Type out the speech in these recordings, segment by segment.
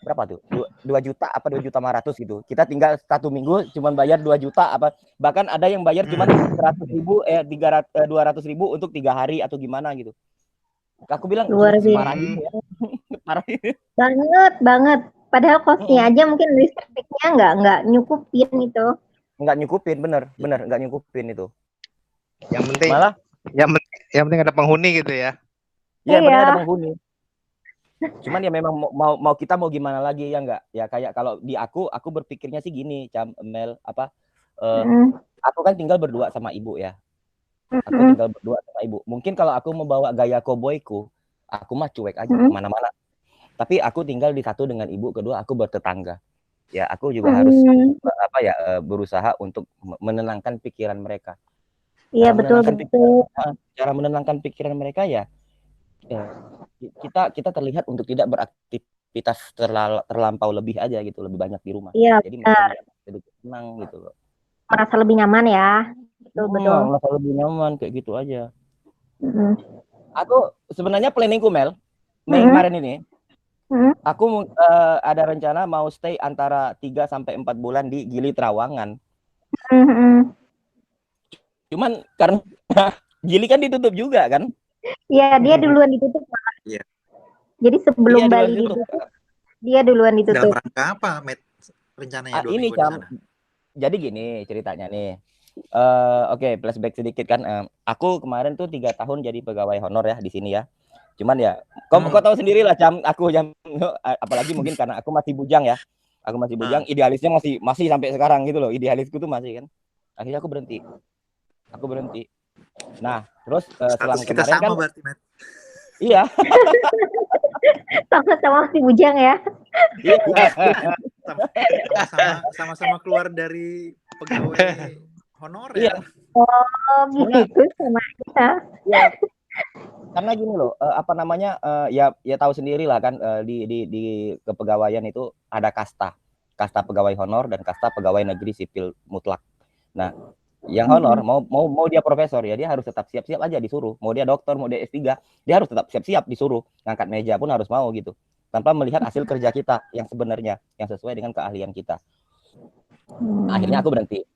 berapa tuh? 2 juta apa 2.500.000 gitu. Kita tinggal 1 minggu cuman bayar 2 juta apa bahkan ada yang bayar cuman 200.000 untuk 3 hari atau gimana gitu. Aku bilang Luar parah biasa. ini ya. Parah ini. Banget. Padahal costnya aja mungkin listriknya nggak nyukupin itu. Nggak nyukupin, bener nggak nyukupin itu. Yang penting malah yang penting ada penghuni gitu ya. Iya, Iya. ada penghuni. Cuman ya memang mau kita mau gimana lagi ya enggak? Ya kayak kalau di aku berpikirnya sih gini, Mel, aku kan tinggal berdua sama ibu ya. Aku tinggal berdua sama ibu. Mungkin kalau aku membawa gaya koboi-ku, aku mah cuek aja kemana-mana. Tapi aku tinggal di satu dengan ibu, kedua aku bertetangga. Ya aku juga harus berusaha untuk menenangkan pikiran mereka. Iya, betul. Cara menenangkan pikiran mereka ya kita terlihat untuk tidak beraktivitas terlampau lebih aja gitu, lebih banyak di rumah. Iya, jadi mereka lebih tenang gitu loh. Merasa lebih nyaman ya. Betul. Merasa lebih nyaman kayak gitu aja. Aku sebenarnya planningku Mel, Mei kemarin ini, aku ada rencana mau stay antara 3 sampai 4 bulan di Gili Trawangan. Cuman karena Gili kan ditutup juga kan? Iya, dia duluan ditutup. Iya. Jadi sebelum Bali ditutup, dia duluan ditutup. Dalam rangka apa, Met? Rencananya 2 ini minggu di sana. Jadi gini ceritanya nih. Oke, flashback sedikit kan. Aku kemarin tuh 3 tahun jadi pegawai honor ya di sini ya. Cuman ya, kau tahu sendiri lah, aku yang apalagi mungkin karena aku masih bujang ya. Aku masih bujang, idealisnya masih sampai sekarang gitu loh. Idealisku tuh masih kan. Akhirnya aku berhenti. Nah, terus selang kita kemarin sama kan. Berarti, Met. Iya. Sama masih bujang ya. Iya. Sama-sama keluar dari pegawai honor ya. Oh, gitu sama kita. Ya. Karena gini loh, ya tahu sendiri lah kan, di kepegawaian itu ada kasta pegawai honor dan kasta pegawai negeri sipil mutlak. Nah, yang honor mau dia profesor ya dia harus tetap siap-siap aja disuruh. Mau dia dokter, mau dia S3, dia harus tetap siap-siap disuruh. Ngangkat meja pun harus mau gitu. Tanpa melihat hasil kerja kita yang sebenarnya yang sesuai dengan keahlian kita. Akhirnya aku berhenti.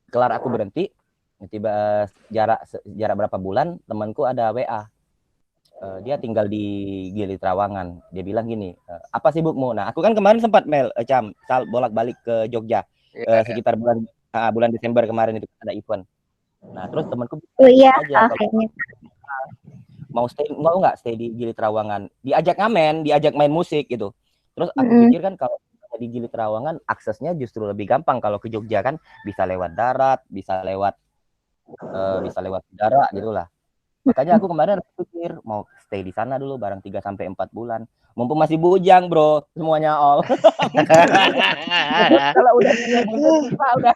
Kelar aku berhenti, tiba jarak berapa bulan temanku ada WA. Dia tinggal di Gili Trawangan. Dia bilang gini, apa sibukmu? Nah, aku kan kemarin sempat bolak-balik ke Jogja sekitar bulan Desember kemarin itu ada event. Nah, terus temanku mau nggak stay di Gili Trawangan? Diajak main musik gitu. Terus aku pikir kan kalau di Gili Trawangan aksesnya justru lebih gampang. Kalau ke Jogja kan bisa lewat darat, bisa lewat udara gitulah. Makanya aku kemarin pikir mau stay di sana dulu bareng 3 sampai 4 bulan. Mumpung masih bujang, Bro. Semuanya all. Kalau udah udah.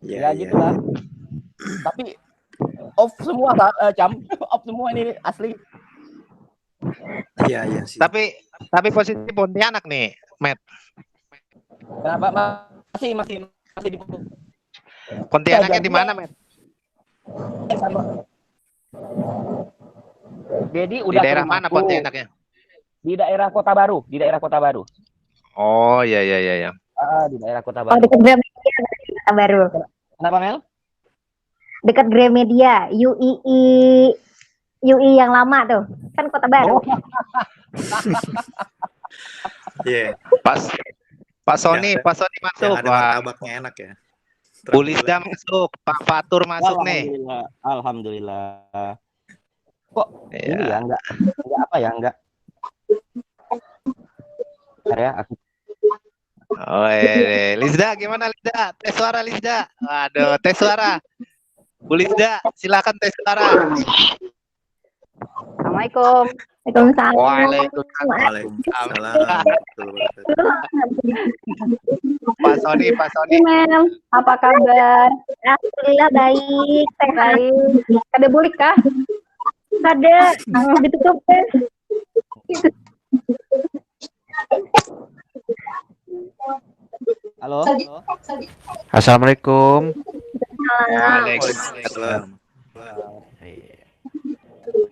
Ya gitulah. Tapi off semua off semua ini asli. Iya sih. Tapi posisi Pontianak nih, Met. Kenapa masih di Pontianaknya di mana, Met? Jadi udah di daerah mana Pontianaknya? Di daerah Kota Baru. Oh, iya. Di daerah Kota Baru. Dekat Gramedia, Kota Baru. Kenapa, Mel? Dekat Gramedia, UI yang lama tuh. Kan Kota Baru. Iya. Pak Sony masuk. Ada martabaknya enak ya. Bu Lisda masuk, Pak Fatur masuk nih. Alhamdulillah. Kok ini ya enggak apa ya enggak. Ya aku. Oh, Lisda gimana Lisda? Tes suara Lisda. Waduh, tes suara. Bu Lisda, silakan tes suara. Assalamualaikum. Waalaikumsalam. Waalaikumsalam. Pak Sony. Mel, apa kabar? Alhamdulillah baik. Ada bulik kah? Ada. Ditutup deh. Halo. Assalamualaikum. Waalaikumsalam.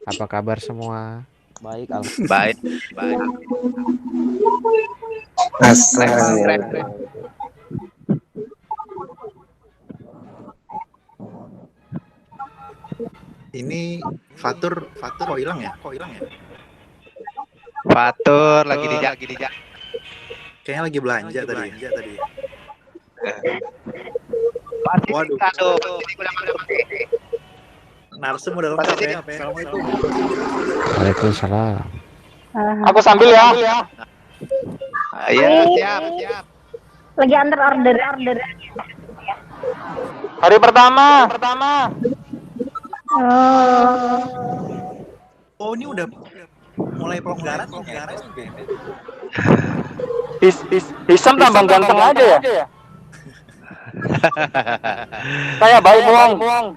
Apa kabar semua? Baik, Baik, baik. Asal. Ini Fatur kok hilang ya? Fatur lagi di jak. Kayaknya lagi belanja tadi. Waduh. Aduh, ini udah masuk nih. Narsum udah lengkap ya. Assalamualaikum. Waalaikumsalam. Aku sambil ya. Iya, siap. Lagi under order. Hari pertama. Oh, ini udah mulai pelonggaran ya? Hisam tambah ganteng aja ya. Kayak bayi muang.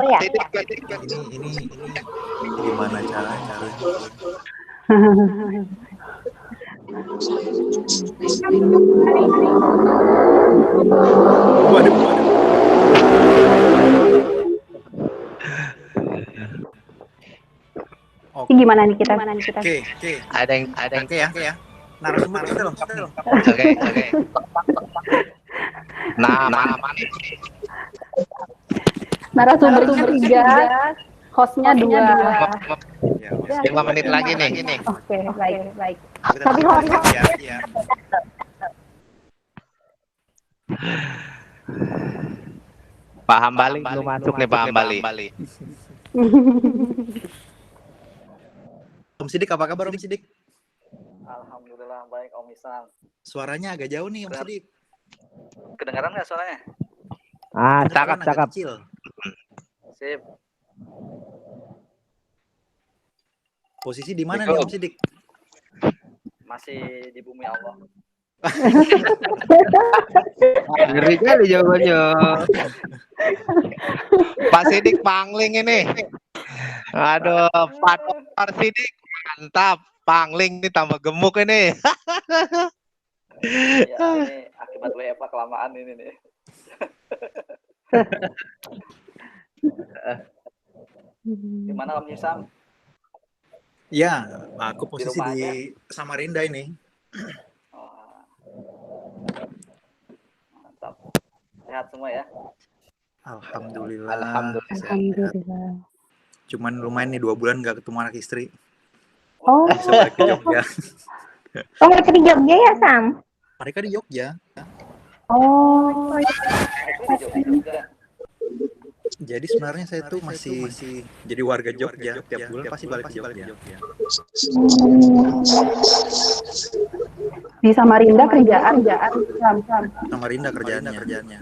Ya. Ini gimana caranya? Waduh. Ini gimana nih kita? Oke. Ada yang Oke ya. Narasumbernya udah lengkap. Oke. Nah, Narasumbernya 3, hostnya 2. Ya, 5 menit lagi nih. Oke, baik. tapi hostnya ya. Pak Hambali belum masuk nih, Pak Hambali. Om Sidik, apa kabar Om Sidik? Alhamdulillah baik Om Isam. Suaranya agak jauh nih Om Sidik. Kedengaran nggak suaranya? Kedengaran agak kecil. Sip. Posisi di mana nih Om Sidik? Masih di bumi Allah. Ngeri kali jawabannya. Pak Sidik pangling ini. Aduh, Pak Sidik mantap. Pangling ini tambah gemuk ini. Ya, ini akibat WFA kelamaan ini nih. Gimana Om Isam? Ya, aku posisi rumah di Samarinda ini. Oh. Mantap. Sehat semua ya? Alhamdulillah. Alhamdulillah. Cuman lumayan nih 2 bulan nggak ketemu anak istri. Oh, Bisa balik ke Jogja. Oh, mereka di Jogja ya, Sam? Mereka di Jogja. oh, Jadi sebenarnya saya tuh masih jadi warga Jogja. Tiap bulan pasti balik ke Jogja. di Samarinda kerjaan. Samarinda kerjaannya.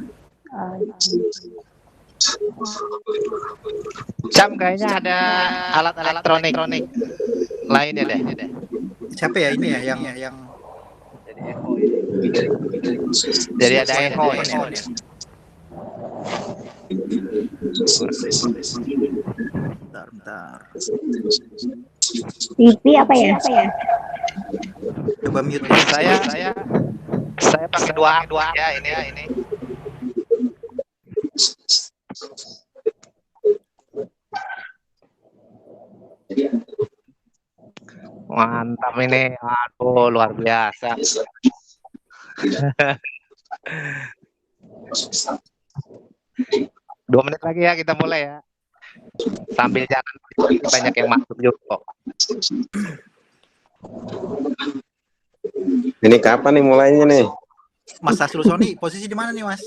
Cam kayaknya ada alat elektronik lainnya deh. Siapa ya ini ya yang Jadi echo ini. Jadi ada echo ya. Bentar. TV apa ya? Coba mute. Saya pakai dua ya ini. Mantap ini, aduh luar biasa. Dua menit lagi ya kita mulai ya. Sambil jalan banyak yang masuk juga kok. Ini kapan nih mulainya nih? Mas Asrul Soni, posisi di mana nih Mas?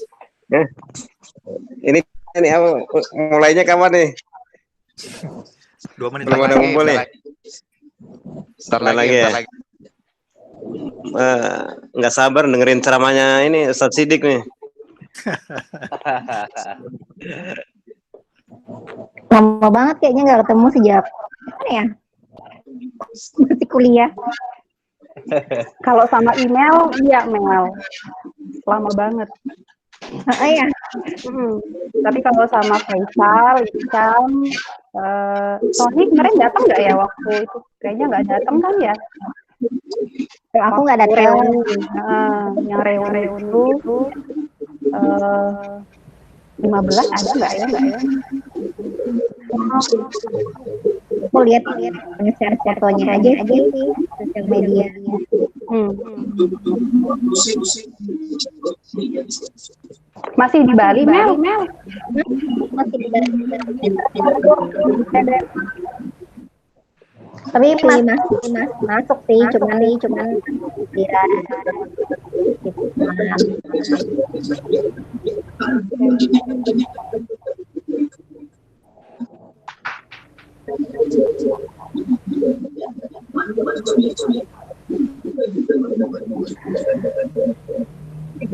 Ini apa mulainya kapan nih? 2 menit Belum ada lagi. ngumpul nih. Bentar lagi ya. Nggak sabar dengerin ceramahnya ini Ustadz Sidik nih. Lama banget kayaknya nggak ketemu sejak mana ya? Masih kuliah. Kalau sama email, iya Mel. Lama banget. Ya. Tapi kalau sama Faisal, Isam, Sony kemarin datang nggak ya waktu itu? Kayaknya nggak datang kan ya? Aku nggak datang. Yang reuni itu 15 ada nggak ya? Aku lihat nge-share fotonya aja sih sosial media. Masih di Bali, Mel? Masih di Bali. Tapi masuk sih, cuman kira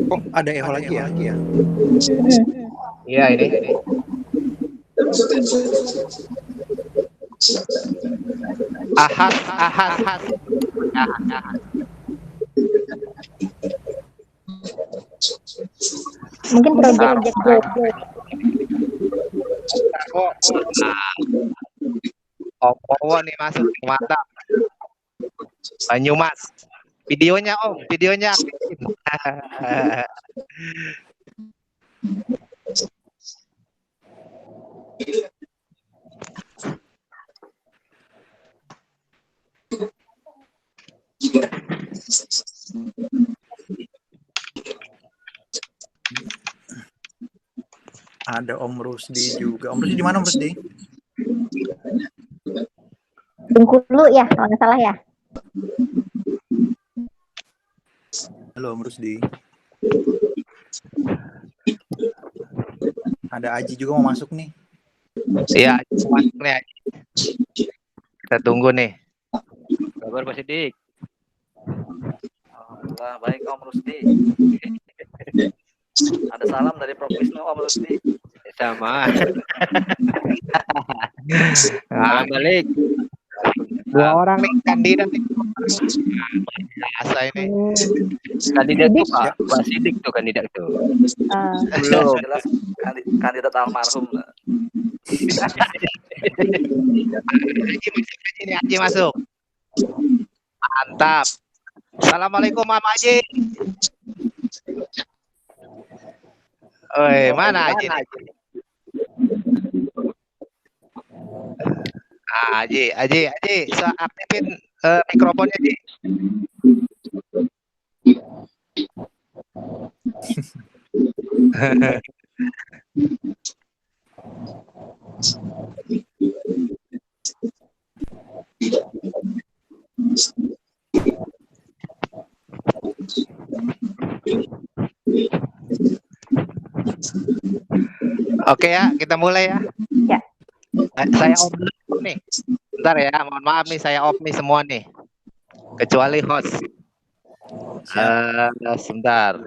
Oh, ada eho lagi ya? Iya ini. Ahad. mungkin project Opowo nih masuk, mantap. Banyumas. Videonya Om, videonya aktifin. Ada Om Rusdi juga. Om Rusdi di mana Om Rusdi? Bengkulu ya, kalau nggak salah ya. Halo Om Rusdi. Ada Aji juga mau masuk nih. Iya, masuk nih. Kita tunggu nih. Kabar Pak Sidik? Alhamdulillah baik Om Rusdi. Ada salam dari Prof Wisnu Om Rusdi. Sama. Salam balik. 2 orang nih kandidat nih. Biasa ini. Kandidat tuh Pak Sidik tuh kandidat tuh. Belum. Jelas kandidat almarhum. Haji masuk. Mantap. Assalamualaikum Mama Haji. Oi, mana Haji? Haji, bisa aktifin mikrofonnya Haji. Oke ya, kita mulai ya. Ya. Saya off dulu nih. Bentar ya, mohon maaf nih saya off nih semua nih. Kecuali host. Sebentar.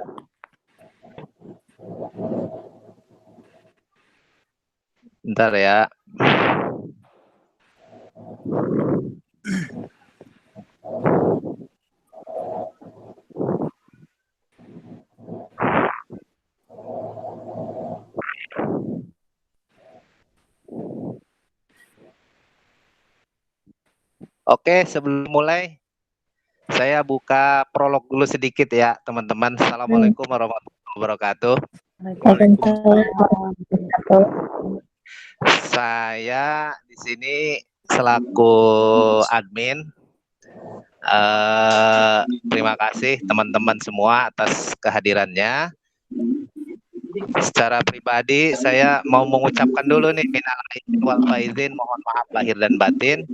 Bentar ya. Oke, sebelum mulai, saya buka prolog dulu sedikit ya, teman-teman. Assalamualaikum warahmatullahi wabarakatuh. Saya di sini selaku admin. Terima kasih teman-teman semua atas kehadirannya. Secara pribadi, saya mau mengucapkan dulu nih, minal aidin wal faizin, mohon maaf lahir dan batin.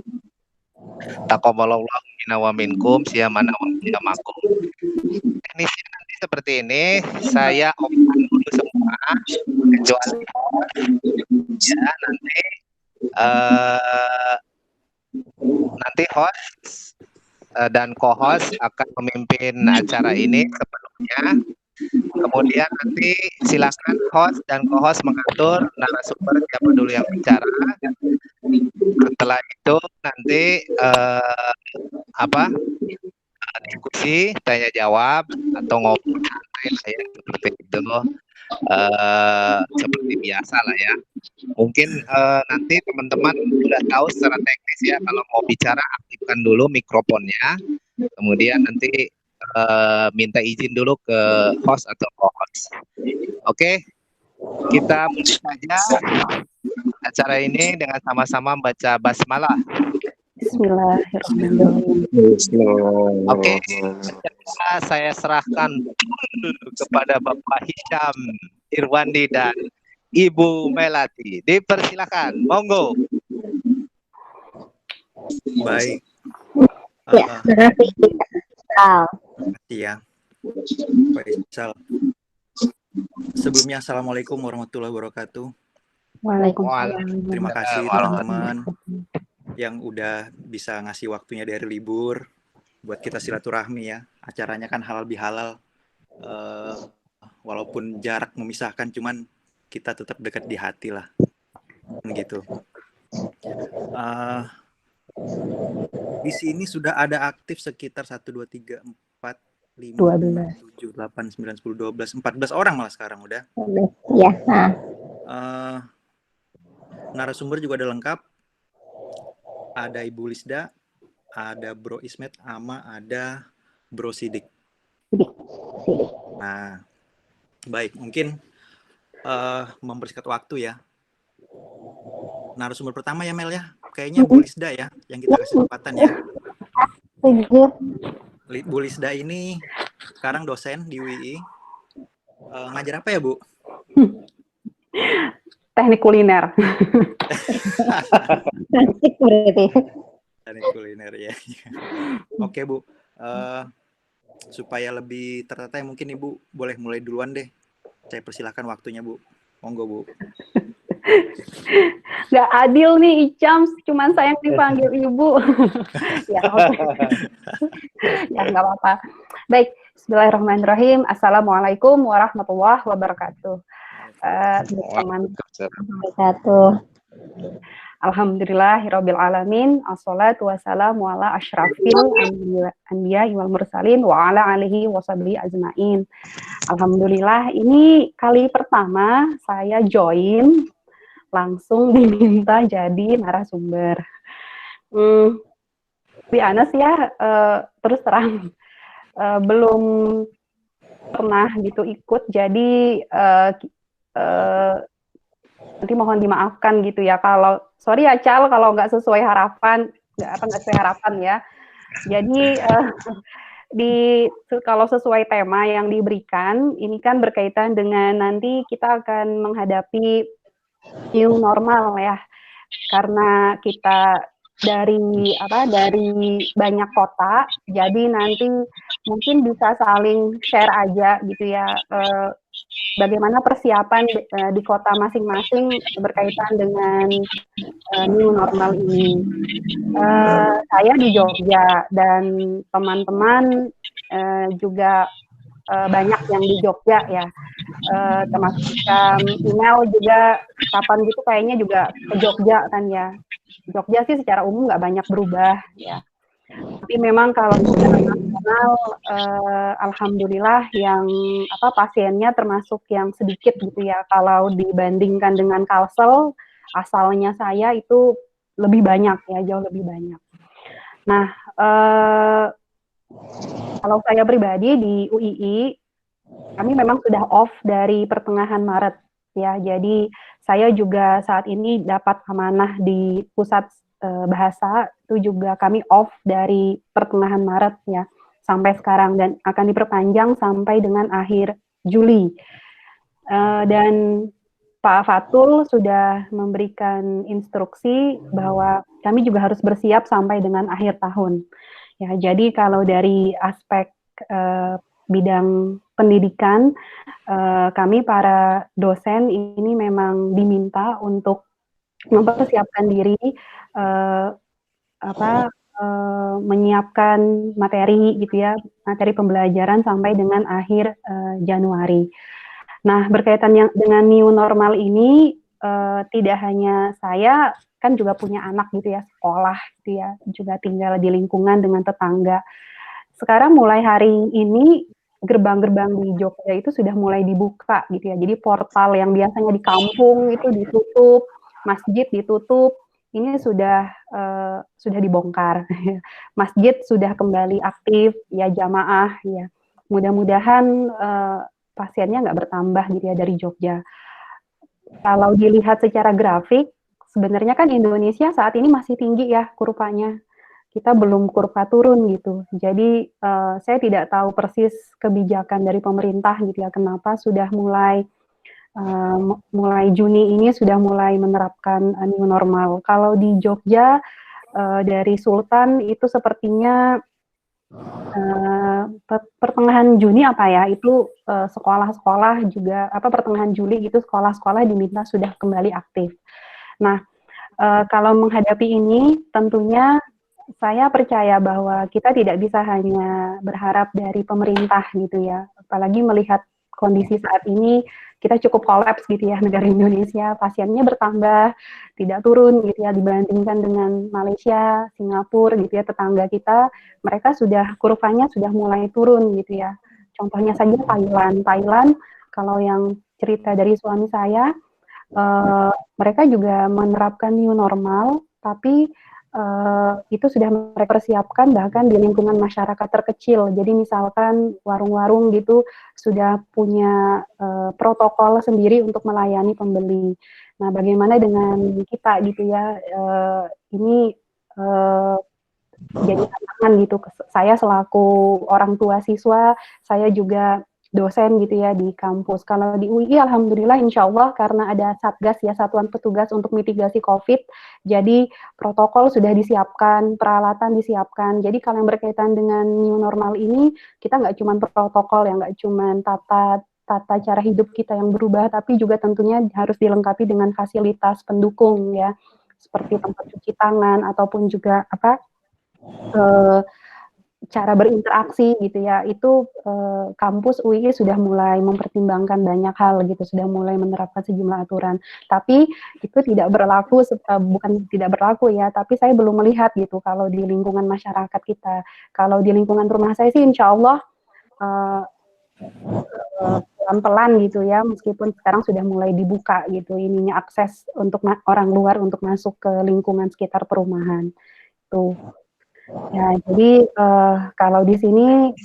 Taqabbalallahu minna wa minkum siyamana wa siyamakum. Teknisnya nanti seperti ini, saya open dulu semua kecuali ya nanti host dan co-host akan memimpin acara ini sepenuhnya. Kemudian nanti silakan host dan co-host mengatur narasumber siapa dulu yang bicara. Setelah itu nanti diskusi, tanya jawab atau ngobrol santai lah ya, seperti itu. Seperti biasa lah ya. Mungkin nanti teman-teman sudah tahu secara teknis ya, kalau mau bicara aktifkan dulu mikrofonnya. Kemudian nanti minta izin dulu ke host atau co-host. Oke. kita mulai saja acara ini dengan sama-sama baca basmalah. Bismillahirrahmanirrahim. Oke, saya serahkan kepada Bapak Hisham Irwandi dan Ibu Melati. Dipersilakan, monggo. Baik. Ya, terima kasih. Iya. Faisal. Sebelumnya Assalamualaikum warahmatullahi wabarakatuh. Waalaikumsalam. Terima kasih teman-teman yang udah bisa ngasih waktunya dari libur buat kita silaturahmi ya. Acaranya kan halal bihalal. Walaupun jarak memisahkan, cuman kita tetap dekat di hati lah. Gitu. Di sini sudah ada aktif sekitar 1, 2, 3, 4, 5, 6, 7, 8, 9, 10, 12, 14 orang malah sekarang udah. Ya. Narasumber juga ada lengkap. Ada Ibu Lisda, ada Bro Ismet, sama ada Bro Sidik. Nah, baik, mungkin mempersingkat waktu ya. Narasumber pertama ya Mel ya, kayaknya Bu Lisda ya, yang kita kasih kesempatan ya. Bu Lisda ini sekarang dosen di UII. Ngajar apa ya Bu? Teknik kuliner. Teknik kuliner ya. Oke Bu, supaya lebih tertata mungkin Ibu boleh mulai duluan deh. Saya persilahkan waktunya Bu. Monggo Bu. Gak adil nih Icam, cuman saya yang dipanggil Ibu. Ya, ya nggak apa-apa. Baik, Bismillahirrahmanirrahim. Assalamualaikum warahmatullahi wabarakatuh. Alhamdulillahirabbil alamin. Assalatu wassalamu ala asyrafil anbiya wal mursalin wa ala alihi washabihi ajmain. Alhamdulillah, ini kali pertama saya join langsung diminta jadi narasumber. Be honest ya, terus terang belum pernah gitu ikut, jadi nanti mohon dimaafkan gitu ya kalau sorry ya Cal kalau nggak sesuai harapan, nggak sesuai harapan ya. Jadi kalau sesuai tema yang diberikan ini kan berkaitan dengan nanti kita akan menghadapi new normal ya, karena kita dari banyak kota, jadi nanti mungkin bisa saling share aja gitu ya, bagaimana persiapan di kota masing-masing berkaitan dengan new normal ini. Saya di Jogja dan teman-teman juga banyak yang di Jogja ya, termasuk email juga kapan gitu kayaknya juga ke Jogja kan ya. Jogja sih secara umum nggak banyak berubah ya, tapi memang kalau secara nasional alhamdulillah yang pasiennya termasuk yang sedikit gitu ya, kalau dibandingkan dengan Kalsel asalnya saya itu lebih banyak ya, jauh lebih banyak. Nah, kalau saya pribadi di UII, kami memang sudah off dari pertengahan Maret ya. Jadi saya juga saat ini dapat amanah di pusat bahasa, itu juga kami off dari pertengahan Maret ya sampai sekarang, dan akan diperpanjang sampai dengan akhir Juli. Dan Pak Fatul sudah memberikan instruksi bahwa kami juga harus bersiap sampai dengan akhir tahun. Ya, jadi kalau dari aspek bidang pendidikan, kami para dosen ini memang diminta untuk mempersiapkan diri, menyiapkan materi gitu ya, materi pembelajaran sampai dengan akhir Januari. Nah, berkaitan dengan new normal ini, tidak hanya saya, kan juga punya anak gitu ya, sekolah gitu ya, juga tinggal di lingkungan dengan tetangga. Sekarang mulai hari ini gerbang-gerbang di Jogja itu sudah mulai dibuka gitu ya. Jadi portal yang biasanya di kampung itu ditutup, masjid ditutup, ini sudah dibongkar. Masjid sudah kembali aktif ya, jamaah ya. Mudah-mudahan pasiennya nggak bertambah gitu ya dari Jogja. Kalau dilihat secara grafik, sebenarnya kan Indonesia saat ini masih tinggi ya kurvanya. Kita belum kurva turun gitu. Jadi saya tidak tahu persis kebijakan dari pemerintah gitu ya. Kenapa sudah mulai Juni ini sudah mulai menerapkan new normal. Kalau di Jogja dari Sultan itu sepertinya pertengahan Juni apa ya, itu sekolah-sekolah juga pertengahan Juli gitu sekolah-sekolah diminta sudah kembali aktif. Nah, kalau menghadapi ini tentunya saya percaya bahwa kita tidak bisa hanya berharap dari pemerintah gitu ya, apalagi melihat kondisi saat ini kita cukup kolaps gitu ya, negara Indonesia pasiennya bertambah, tidak turun gitu ya dibandingkan dengan Malaysia, Singapura gitu ya, tetangga kita, mereka sudah kurvanya sudah mulai turun gitu ya. Contohnya saja Thailand kalau yang cerita dari suami saya, mereka juga menerapkan new normal, tapi itu sudah mereka persiapkan bahkan di lingkungan masyarakat terkecil. Jadi misalkan warung-warung gitu sudah punya protokol sendiri untuk melayani pembeli. Nah, bagaimana dengan kita gitu ya? Ini jadi tantangan gitu. Saya selaku orang tua siswa, saya juga dosen gitu ya di kampus. Kalau di UI, alhamdulillah insya Allah karena ada Satgas ya, Satuan Petugas untuk Mitigasi COVID, jadi protokol sudah disiapkan, peralatan disiapkan. Jadi kalau yang berkaitan dengan new normal ini, kita nggak cuma protokol ya, nggak cuma tata cara hidup kita yang berubah, tapi juga tentunya harus dilengkapi dengan fasilitas pendukung ya, seperti tempat cuci tangan ataupun juga cara berinteraksi gitu ya, itu kampus UI sudah mulai mempertimbangkan banyak hal gitu, sudah mulai menerapkan sejumlah aturan. Tapi itu tidak berlaku, bukan tidak berlaku ya, tapi saya belum melihat gitu kalau di lingkungan masyarakat kita. Kalau di lingkungan rumah saya sih insya Allah pelan-pelan gitu ya, meskipun sekarang sudah mulai dibuka gitu ininya akses untuk orang luar untuk masuk ke lingkungan sekitar perumahan. Tuh. Ya, jadi kalau di sini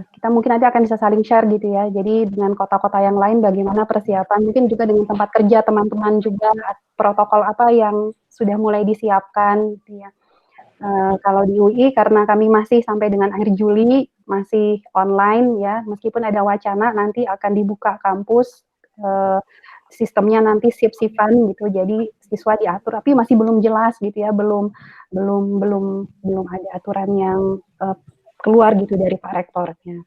kita mungkin nanti akan bisa saling share gitu ya. Jadi dengan kota-kota yang lain bagaimana persiapan, mungkin juga dengan tempat kerja teman-teman juga protokol apa yang sudah mulai disiapkan gitu ya. Kalau di UI karena kami masih sampai dengan akhir Juli masih online ya, meskipun ada wacana nanti akan dibuka kampus sistemnya nanti shift-shiftan gitu, jadi siswa diatur, tapi masih belum jelas gitu ya, belum ada aturan yang keluar gitu dari Pak Rektornya.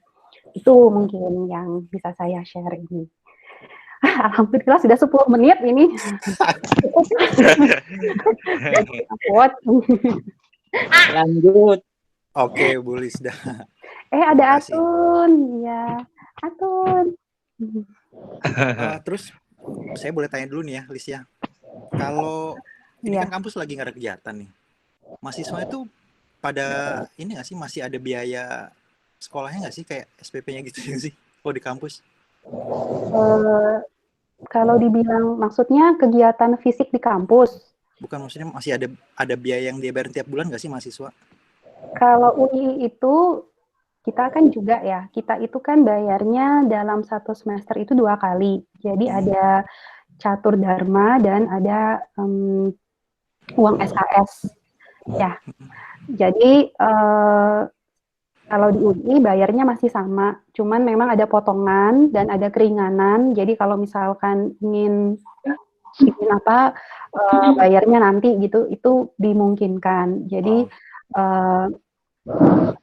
Itu mungkin yang bisa saya share ini. Alhamdulillah sudah 10 menit ini. Lanjut. Oke, Bu Lisda. Ada Atun, ya. Atun. Terus saya boleh tanya dulu nih ya, Lis ya. Kalau ini kan kampus lagi nggak ada kegiatan nih, mahasiswa itu pada ini nggak sih, masih ada biaya sekolahnya nggak sih, kayak SPP-nya gitu sih, kalau di kampus? Kalau dibilang maksudnya kegiatan fisik di kampus? Bukan, maksudnya masih ada biaya yang dibayar tiap bulan nggak sih mahasiswa? Kalau UI itu kita kan juga ya, kita itu kan bayarnya dalam satu semester itu 2 kali. Jadi ada catur dharma dan ada uang SKS. Ya, jadi kalau di UI bayarnya masih sama, cuman memang ada potongan dan ada keringanan. Jadi kalau misalkan ingin bayarnya nanti gitu, itu dimungkinkan. Jadi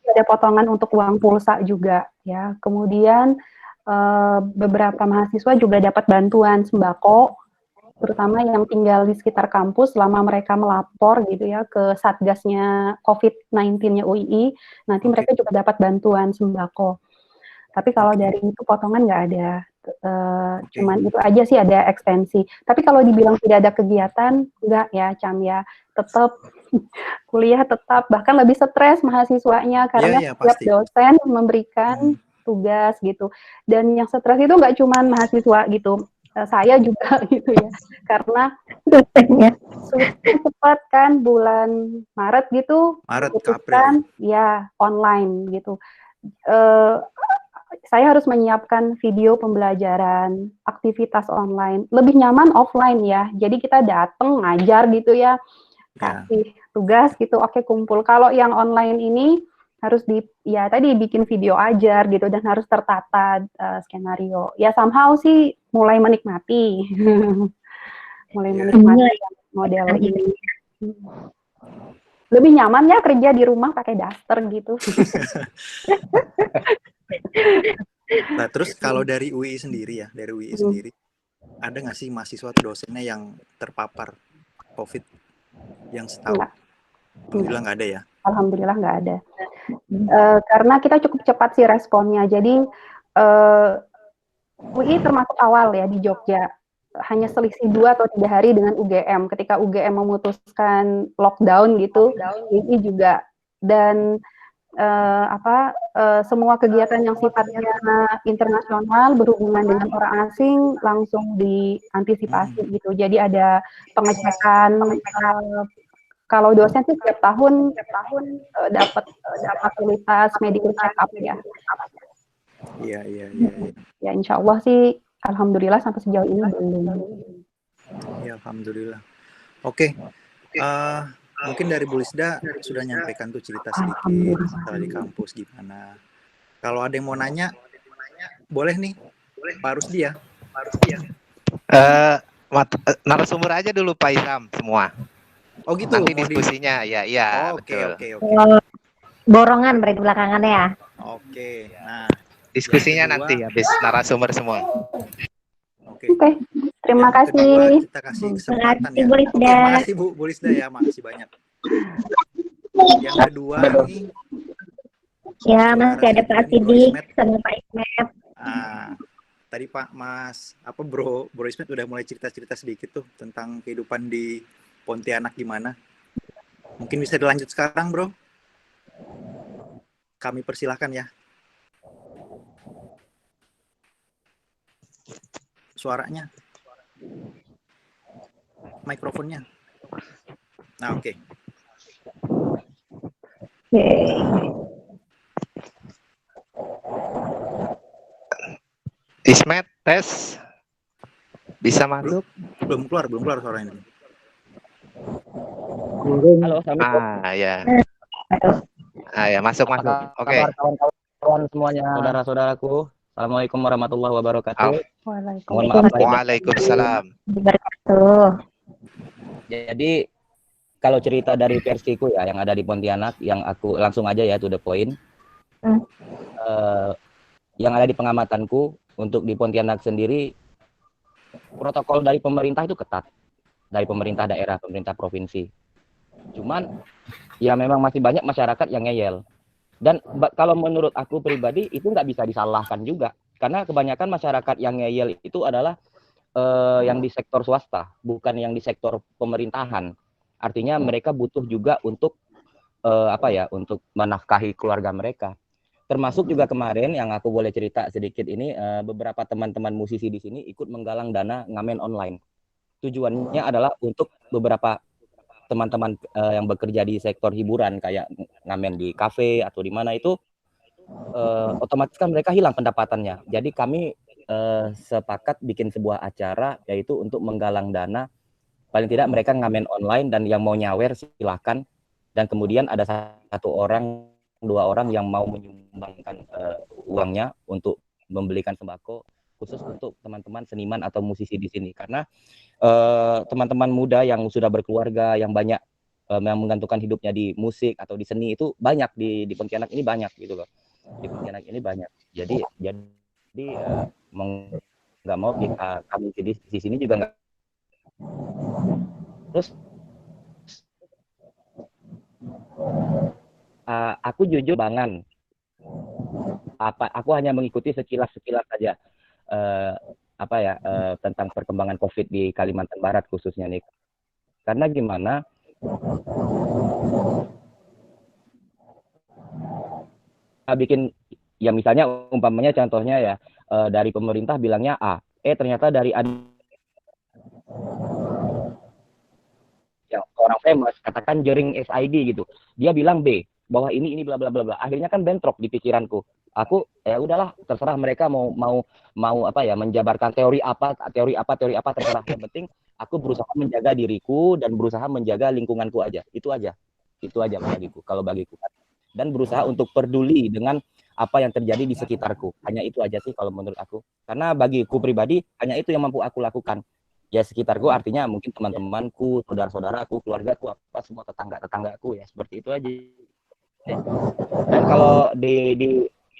ada potongan untuk uang pulsa juga ya. Kemudian beberapa mahasiswa juga dapat bantuan sembako, terutama yang tinggal di sekitar kampus selama mereka melapor gitu ya ke Satgasnya COVID-19-nya UII, nanti mereka juga dapat bantuan sembako. Tapi kalau dari itu potongan nggak ada, cuman itu aja sih ada ekstensi. Tapi kalau dibilang tidak ada kegiatan, enggak ya, Cam ya, tetap kuliah tetap, bahkan lebih stres mahasiswanya karena setiap dosen memberikan tugas gitu. Dan yang stres itu nggak cuma mahasiswa gitu, saya juga gitu ya, karena dosennya cepat kan, bulan Maret gitu, Maret ke April ya online gitu. saya harus menyiapkan video pembelajaran, aktivitas online. Lebih nyaman offline ya. Jadi kita datang ngajar gitu ya, kasih tugas gitu, oke kumpul. Kalau yang online ini harus ya tadi bikin video ajar gitu dan harus tertata skenario. Ya somehow sih mulai menikmati. Mulai menikmati model ini. Lebih nyaman ya kerja di rumah pakai daster gitu. Nah, terus kalau dari UI sendiri ya, ada nggak sih mahasiswa atau dosennya yang terpapar COVID yang setahu? Alhamdulillah nggak ada ya? Alhamdulillah nggak ada. Karena kita cukup cepat sih responnya. Jadi UI termasuk awal ya di Jogja. Hanya selisih 2 atau 3 hari dengan UGM. Ketika UGM memutuskan lockdown gitu, UI juga. Dan semua kegiatan yang sifatnya internasional berhubungan dengan orang asing langsung diantisipasi gitu. Jadi ada pengecekan. Kalau dosen sih setiap tahun dapat fasilitas medical check up ya. Iya. Ya insya Allah sih, alhamdulillah sampai sejauh ini belum. Ya alhamdulillah. Oke. Mungkin dari Bu Lisda sudah nyampaikan tuh cerita sedikit setelah di kampus gimana. Kalau ada yang mau nanya, boleh nih, Pak Rusdi ya. Narasumber aja dulu Pak Isam semua. Oh gitu. Nanti diskusinya, ya. Oke. Borongan berarti belakangannya ya. Oke. Nah, diskusinya nanti habis narasumber semua. Oke. Terima kasih. Kita kasih kesempatan ya. Oke, makasih Bu Lisda ya, makasih banyak. Yang kedua nih. Ya, masih ada Pak Sidik sama Pak Ismet. Tadi Pak Bro Ismet udah mulai cerita-cerita sedikit tuh tentang kehidupan di Pontianak gimana. Mungkin bisa dilanjut sekarang, Bro. Kami persilahkan ya. Suaranya. Mikrofonnya. Nah, oke. Ismet, tes. Bisa masuk? Belum keluar suaranya. Halo, Assalamualaikum. Ya, masuk. Oke. Kawan semuanya, saudara-saudaraku. Assalamualaikum warahmatullahi wabarakatuh. Waalaikumsalam. Jadi kalau cerita dari versiku ya yang ada di Pontianak, yang aku langsung aja ya to the point. Yang ada di pengamatanku untuk di Pontianak sendiri, protokol dari pemerintah itu ketat, dari pemerintah daerah, pemerintah provinsi. Cuman ya memang masih banyak masyarakat yang ngeyel. Dan kalau menurut aku pribadi itu nggak bisa disalahkan juga, karena kebanyakan masyarakat yang ngeyel itu adalah yang di sektor swasta, bukan yang di sektor pemerintahan. Artinya mereka butuh juga untuk untuk menafkahi keluarga mereka. Termasuk juga kemarin yang aku boleh cerita sedikit ini, beberapa teman-teman musisi di sini ikut menggalang dana ngamen online. Tujuannya adalah untuk beberapa teman-teman yang bekerja di sektor hiburan kayak ngamen di kafe atau di mana itu, otomatis kan mereka hilang pendapatannya. Jadi kami sepakat bikin sebuah acara yaitu untuk menggalang dana. Paling tidak mereka ngamen online dan yang mau nyawer silahkan. Dan kemudian ada 1 orang, 2 orang yang mau menyumbangkan uangnya untuk membelikan sembako khusus untuk teman-teman seniman atau musisi di sini. Karena teman-teman muda yang sudah berkeluarga, yang banyak yang menggantungkan hidupnya di musik atau di seni itu banyak di Pontianak ini banyak gitu loh. Di Pontianak ini banyak. Jadi mau nggak mau kami di sini juga nggak. Terus aku jujur banget, aku hanya mengikuti sekilas saja tentang perkembangan COVID di Kalimantan Barat khususnya nih. Karena gimana? Bikin ya misalnya umpamanya contohnya ya dari pemerintah bilangnya A, ternyata dari yang orang famous katakan Jering SID gitu, dia bilang B bahwa ini bla bla bla bla. Akhirnya kan bentrok di pikiranku. aku ya udahlah, terserah mereka mau apa ya, menjabarkan teori apa terserah. Yang penting aku berusaha menjaga diriku dan berusaha menjaga lingkunganku aja. Itu aja bagiku, kalau bagiku. Dan berusaha untuk peduli dengan apa yang terjadi di sekitarku. Hanya itu aja sih kalau menurut aku. Karena bagiku pribadi hanya itu yang mampu aku lakukan. Ya sekitarku artinya mungkin teman-temanku, saudara-saudaraku, keluargaku, apa semua tetangga-tetanggaku, ya seperti itu aja. Dan kalau di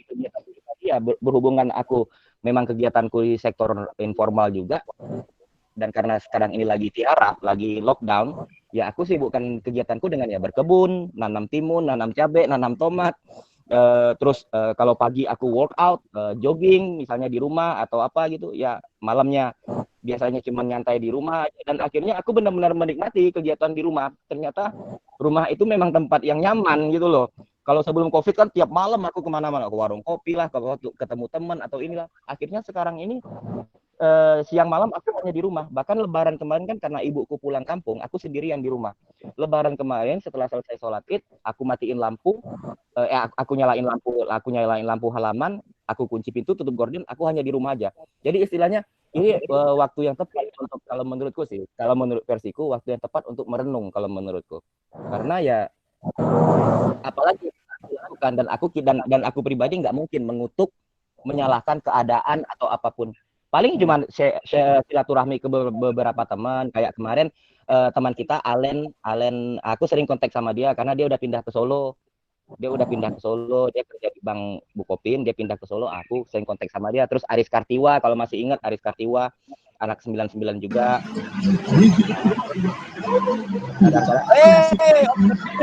kegiatan pribadi ya berhubungan aku memang kegiatanku di sektor informal juga, dan karena sekarang ini lagi tiarap, lagi lockdown, ya aku sibukkan kegiatanku dengan ya berkebun, nanam timun, nanam cabai, nanam tomat. Terus kalau pagi aku workout, jogging misalnya di rumah atau apa gitu, ya malamnya biasanya cuma nyantai di rumah. Dan akhirnya aku benar-benar menikmati kegiatan di rumah. Ternyata rumah itu memang tempat yang nyaman gitu loh. Kalau sebelum COVID kan tiap malam aku kemana-mana, ke warung kopi lah, ketemu teman atau inilah. Akhirnya sekarang ini siang malam aku hanya di rumah. Bahkan Lebaran kemarin kan karena ibuku pulang kampung, aku sendirian di rumah. Lebaran kemarin setelah selesai sholat Id, aku matiin lampu, aku nyalain lampu halaman, aku kunci pintu, tutup gorden, aku hanya di rumah aja. Jadi istilahnya ini waktu yang tepat untuk, kalau menurutku sih, kalau menurut versiku, waktu yang tepat untuk merenung kalau menurutku. Karena ya apalagi dan aku pribadi nggak mungkin mengutuk, menyalahkan keadaan atau apapun. Paling cuma silaturahmi ke beberapa teman. Kayak kemarin teman kita Alen, aku sering kontak sama dia karena dia udah pindah ke Solo. Dia kerja di Bank Bukopin, dia pindah ke Solo, aku sering kontak sama dia. Terus Aris Kartiwa, kalau masih ingat Aris Kartiwa, anak 99 juga.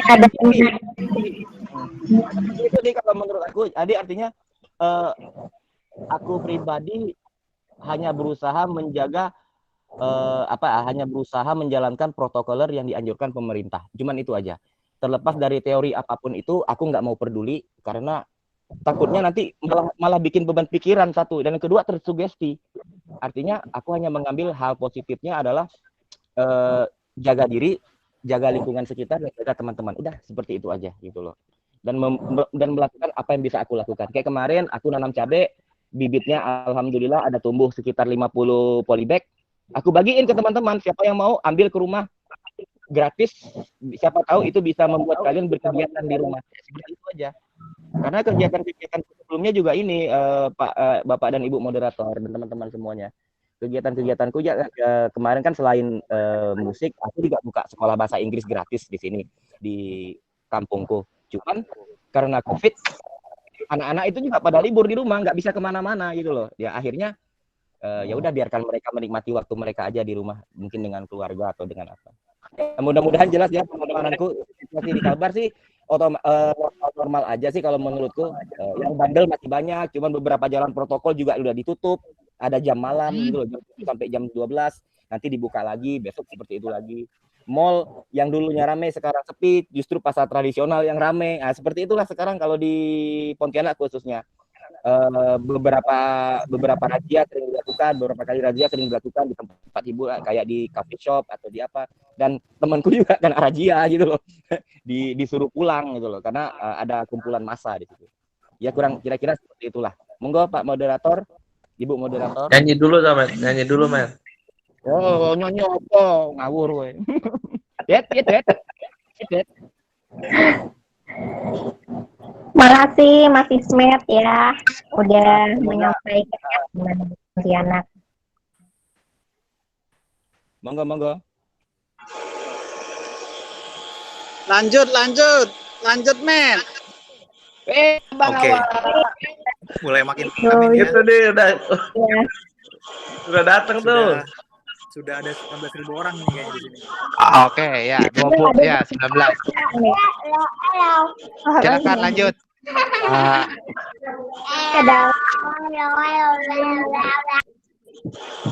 Ada itu nih kalau menurut aku. Jadi artinya aku pribadi hanya berusaha menjaga hanya berusaha menjalankan protokoler yang dianjurkan pemerintah. Cuman itu aja. Terlepas dari teori apapun itu, aku nggak mau peduli karena takutnya nanti malah bikin beban pikiran, satu, dan yang kedua tersugesti. Artinya aku hanya mengambil hal positifnya adalah jaga diri, jaga lingkungan sekitar, dan jaga teman-teman. Udah seperti itu aja gitu loh. Dan melakukan apa yang bisa aku lakukan. Kayak kemarin aku nanam cabai, bibitnya alhamdulillah ada tumbuh sekitar 50 polybag. Aku bagiin ke teman-teman, siapa yang mau ambil ke rumah gratis, siapa tahu itu bisa membuat kalian berkegiatan di rumah. Seperti itu aja. Karena kegiatan-kegiatan sebelumnya juga ini Bapak dan Ibu moderator dan teman-teman semuanya. Kegiatan-kegiatanku ya kemarin kan selain musik, aku juga buka sekolah bahasa Inggris gratis di sini di kampungku. Cuman karena COVID, anak-anak itu juga pada libur di rumah, nggak bisa kemana-mana gitu loh. Ya akhirnya ya udah biarkan mereka menikmati waktu mereka aja di rumah, mungkin dengan keluarga atau dengan apa. Ya, mudah-mudahan jelas ya teman-temanku. Situasi di Kalbar sih normal aja sih kalau menurutku. Yang bandel masih banyak, cuman beberapa jalan protokol juga udah ditutup. Ada jam malam gitu loh, sampai jam 12, nanti dibuka lagi, besok seperti itu lagi. Mall yang dulunya rame sekarang sepi, justru pasar tradisional yang rame. Nah, seperti itulah sekarang kalau di Pontianak khususnya. Beberapa razia sering dilakukan, beberapa kali razia sering dilakukan di tempat hiburan kayak di coffee shop atau di apa. Dan temanku juga kan razia gitu loh, disuruh pulang gitu loh karena ada kumpulan massa di situ. Ya kurang kira-kira seperti itulah. Monggo Pak moderator, Ibu moderator. Nyanyi dulu, Mas. Oh, nyanyi apa? Ngawur kowe. Tet. Makasih Mas Ismet ya, udah menyampaikan dengan Pontianak. Monggo. Lanjut, men. Bang Oke. Awal. Mulai makin Gitu deh, udah datang tuh. Sudah ada 19.000 orang nih kayaknya di sini. Oke, ya, 20 ya 19. Silakan lanjut.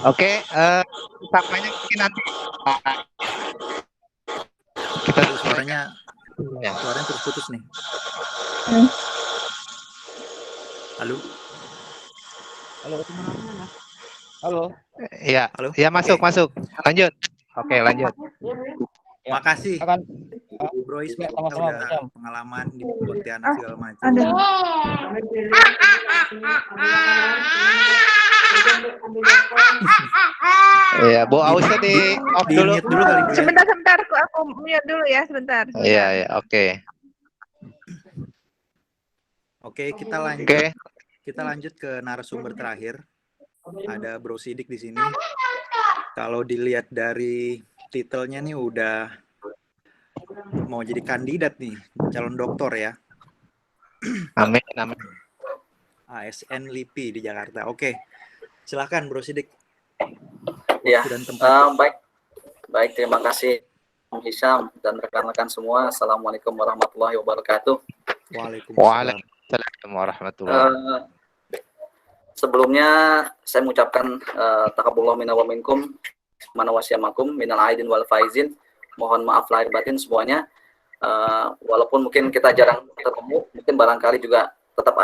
Oke, tampaknya mungkin nanti kita Suaranya ya. terputus nih. Halo. Halo. Iya. Halo. Ya masuk. Lanjut. Oke, lanjut. Makasih. Bro Ismet kita sama-sama, udah Syam. pengalaman di Pontianak segala macam. Ada. Iya, Bu Ausnya di off Di dulu. mute dulu kali Bu ya. Sebentar, aku mute dulu ya, sebentar. Iya, iya, oke. Oke, kita lanjut. Oke. Kita lanjut ke narasumber terakhir. Ada Bro Sidik di sini. Kalau dilihat dari titelnya nih udah mau jadi kandidat nih, calon doktor ya. Amin, amin. ASN LIPI di Jakarta. Oke. Silakan Bro Sidik. Ya, Waktu dan tempat. baik, terima kasih Om Hisham dan rekan-rekan semua. Assalamualaikum warahmatullahi wabarakatuh. Waalaikumsalam. Waalaikumsalam warahmatullahi. Sebelumnya saya mengucapkan taqabbalallahu minna wa minkum manawasyamakum minal aidin wal faizin. Mohon maaf lahir batin semuanya. Walaupun mungkin kita jarang ketemu, mungkin barangkali juga tetap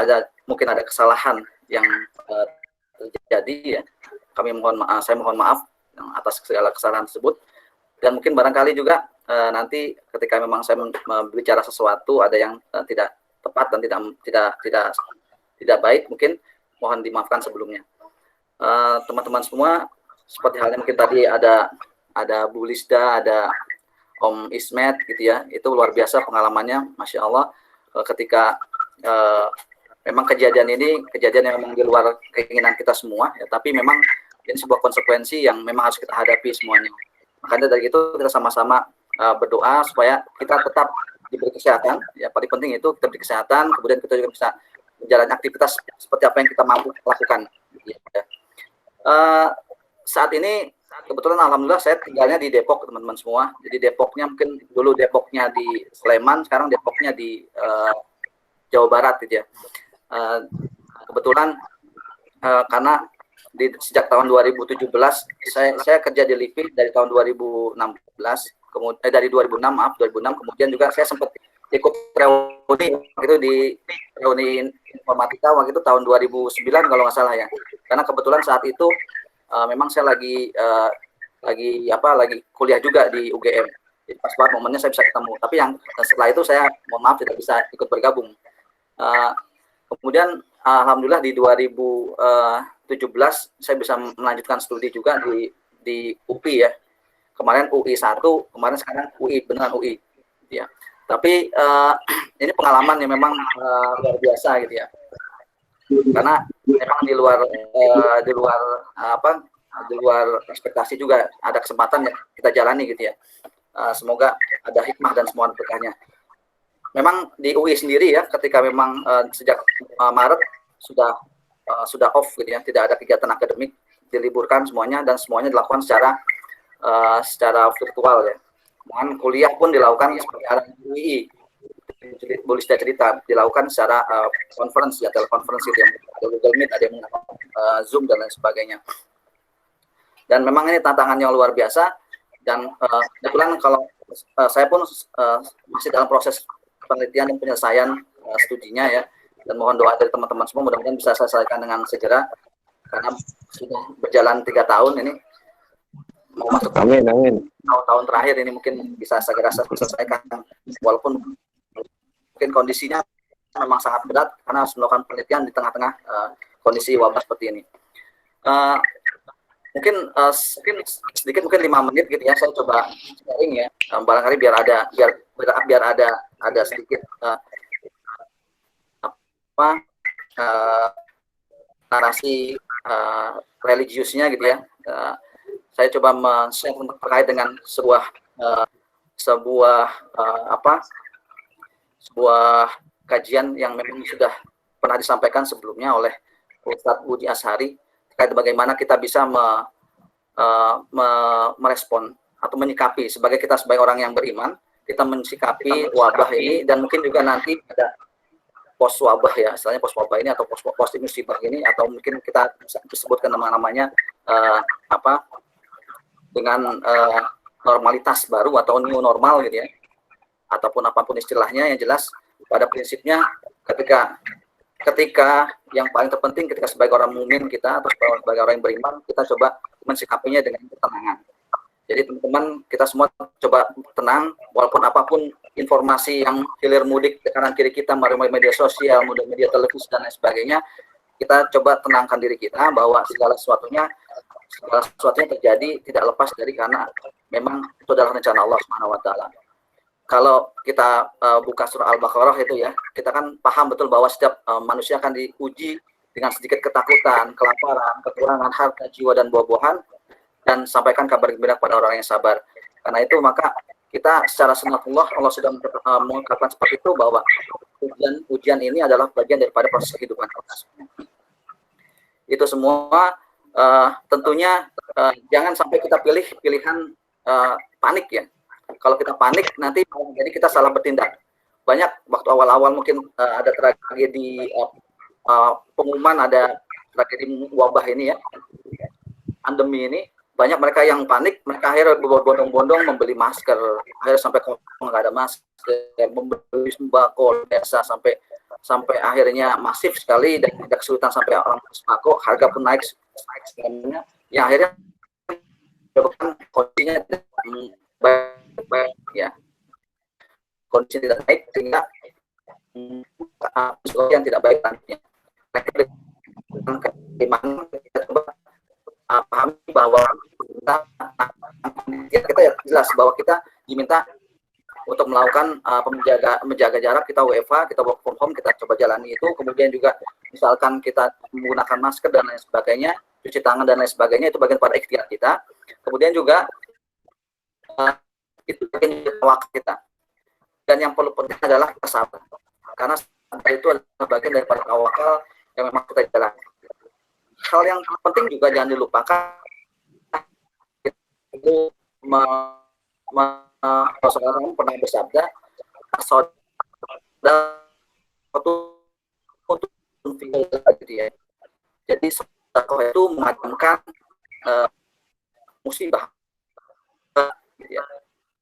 mungkin ada kesalahan yang terjadi ya. Saya mohon maaf atas segala kesalahan tersebut, dan mungkin barangkali juga nanti ketika memang saya berbicara sesuatu ada yang tidak tepat dan tidak baik, mungkin mohon dimaafkan sebelumnya. Teman-teman semua, seperti halnya mungkin tadi ada Bu Lisda, ada Om Ismet gitu ya, itu luar biasa pengalamannya, Masya Allah, ketika memang kejadian yang memang di luar keinginan kita semua ya, tapi memang ini sebuah konsekuensi yang memang harus kita hadapi semuanya. Makanya dari itu kita sama-sama berdoa supaya kita tetap diberi kesehatan. Ya, paling penting itu kita beri kesehatan, kemudian kita juga bisa menjalani aktivitas seperti apa yang kita mampu lakukan. Ya. Saat ini kebetulan alhamdulillah saya tinggalnya di Depok, teman-teman semua. Jadi Depoknya mungkin dulu Depoknya di Sleman, sekarang Depoknya di Jawa Barat gitu ya. Kebetulan karena sejak tahun 2017 saya kerja di LIPI dari tahun 2016, kemudian dari 2006 kemudian juga saya sempat ikut reuni itu di reuni informatika waktu itu tahun 2009 kalau nggak salah ya. Karena kebetulan saat itu memang saya lagi kuliah juga di UGM. Jadi pas banget momennya saya bisa ketemu. Tapi yang setelah itu saya mohon maaf tidak bisa ikut bergabung. Kemudian alhamdulillah di 2017 saya bisa melanjutkan studi juga di UPI ya. Kemarin UI 1, kemarin sekarang UI, beneran UI ya. Tapi ini pengalaman yang memang luar biasa gitu ya. Karena memang di luar ekspektasi juga ada kesempatan yang kita jalani gitu ya. Semoga ada hikmah dan semua berkahnya. Memang di UI sendiri ya, ketika memang sejak Maret sudah off gitu ya, tidak ada kegiatan akademik, diliburkan semuanya dan semuanya dilakukan secara virtual ya. Kemudian kuliah pun dilakukan seperti ada UI, boleh saya cerita, dilakukan secara conference ya, telekonferensi gitu ya, ada Google Meet, ada yang Zoom dan lain sebagainya. Dan memang ini tantangan yang luar biasa, dan kebetulan kalau saya pun masih dalam proses penelitian dan penyelesaian studinya ya, dan mohon doa dari teman-teman semua mudah-mudahan bisa selesaikan dengan segera karena sudah berjalan 3 tahun ini, mau masuk Amin. tahun terakhir ini mungkin bisa segera selesaikan, walaupun mungkin kondisinya memang sangat berat karena harus melakukan penelitian di tengah-tengah kondisi wabah seperti ini. Mungkin sedikit, mungkin 5 menit gitu ya, saya coba sharing ya, barangkali biar ada sedikit narasi religiusnya gitu ya. Saya coba men-share terkait dengan sebuah kajian yang memang sudah pernah disampaikan sebelumnya oleh Ustadz Budi Ashari terkait bagaimana kita bisa merespon atau menyikapi sebagai orang yang beriman, kita mensikapi wabah ini, dan mungkin juga nanti ada pos wabah ya, istilahnya pos wabah ini atau pos musibah ini, atau mungkin kita bisa disebutkan nama-namanya dengan normalitas baru atau new normal gitu ya, ataupun apapun istilahnya. Yang jelas pada prinsipnya ketika yang paling terpenting ketika sebagai orang mukmin kita atau sebagai orang yang beriman, kita coba mensikapinya dengan ketenangan. Jadi teman-teman kita semua coba tenang, walaupun apapun informasi yang hilir mudik ke kanan kiri kita melalui media sosial, media televisi dan lain sebagainya, kita coba tenangkan diri kita bahwa segala sesuatunya terjadi tidak lepas dari karena memang itu adalah rencana Allah Subhanahu wa taala. Kalau kita buka surah Al-Baqarah itu ya, kita kan paham betul bahwa setiap manusia akan diuji dengan sedikit ketakutan, kelaparan, kekurangan harta, jiwa dan buah-buahan, dan sampaikan kabar gembira kepada orang yang sabar. Karena itu maka kita secara sunatullah Allah sudah mengungkapkan seperti itu bahwa ujian ini adalah bagian daripada proses kehidupan kita. Itu semua tentunya jangan sampai kita pilih pilihan panik ya. Kalau kita panik nanti jadi kita salah bertindak. Banyak waktu awal-awal mungkin ada tragedi pengumuman ada tragedi wabah ini ya, pandemi ini, banyak mereka yang panik, mereka akhirnya berbondong-bondong membeli masker, akhirnya sampai nggak ada masker, membeli sembako desa sampai akhirnya masif sekali dan ada kesulitan sampai orang sembako, harga pun naik semuanya, yang akhirnya kondisinya baik ya, kondisi tidak baik sehingga yang tidak baik nantinya. Kita coba pahami bahwa kita ya jelas bahwa kita diminta untuk melakukan menjaga jarak, kita WFH, kita work from home, kita coba jalani itu. Kemudian juga misalkan kita menggunakan masker dan lain sebagainya, cuci tangan dan lain sebagainya, itu bagian pada ikhtiar kita. Kemudian juga itu bagian dari tawakal kita. Dan yang perlu penting adalah kita sabar, karena itu adalah bagian daripada tawakal yang memang kita jalani. Hal yang penting juga jangan dilupakan itu Rasulullah pernah bersabda, untuk gitu ya. Jadi sedekah itu memadamkan musibah gitu ya.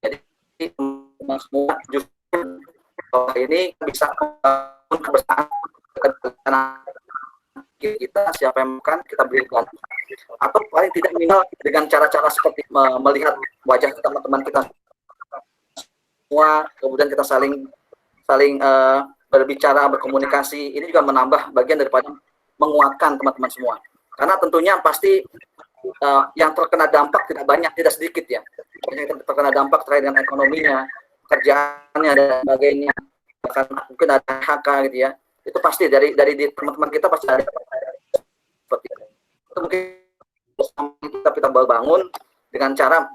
Jadi semua justru ini bisa kebersamaan kita, siapa yang makan kita berikan, atau paling tidak minimal dengan cara-cara seperti melihat wajah teman-teman kita semua, kemudian kita saling berbicara, berkomunikasi, ini juga menambah bagian daripada menguatkan teman-teman semua. Karena tentunya pasti yang terkena dampak tidak banyak, tidak sedikit ya. Yang terkena dampak terkait dengan ekonominya, pekerjaannya dan sebagainya, bahkan mungkin ada HK gitu ya. Itu pasti dari teman-teman kita pasti ada seperti itu. Itu mungkin kita bangun dengan cara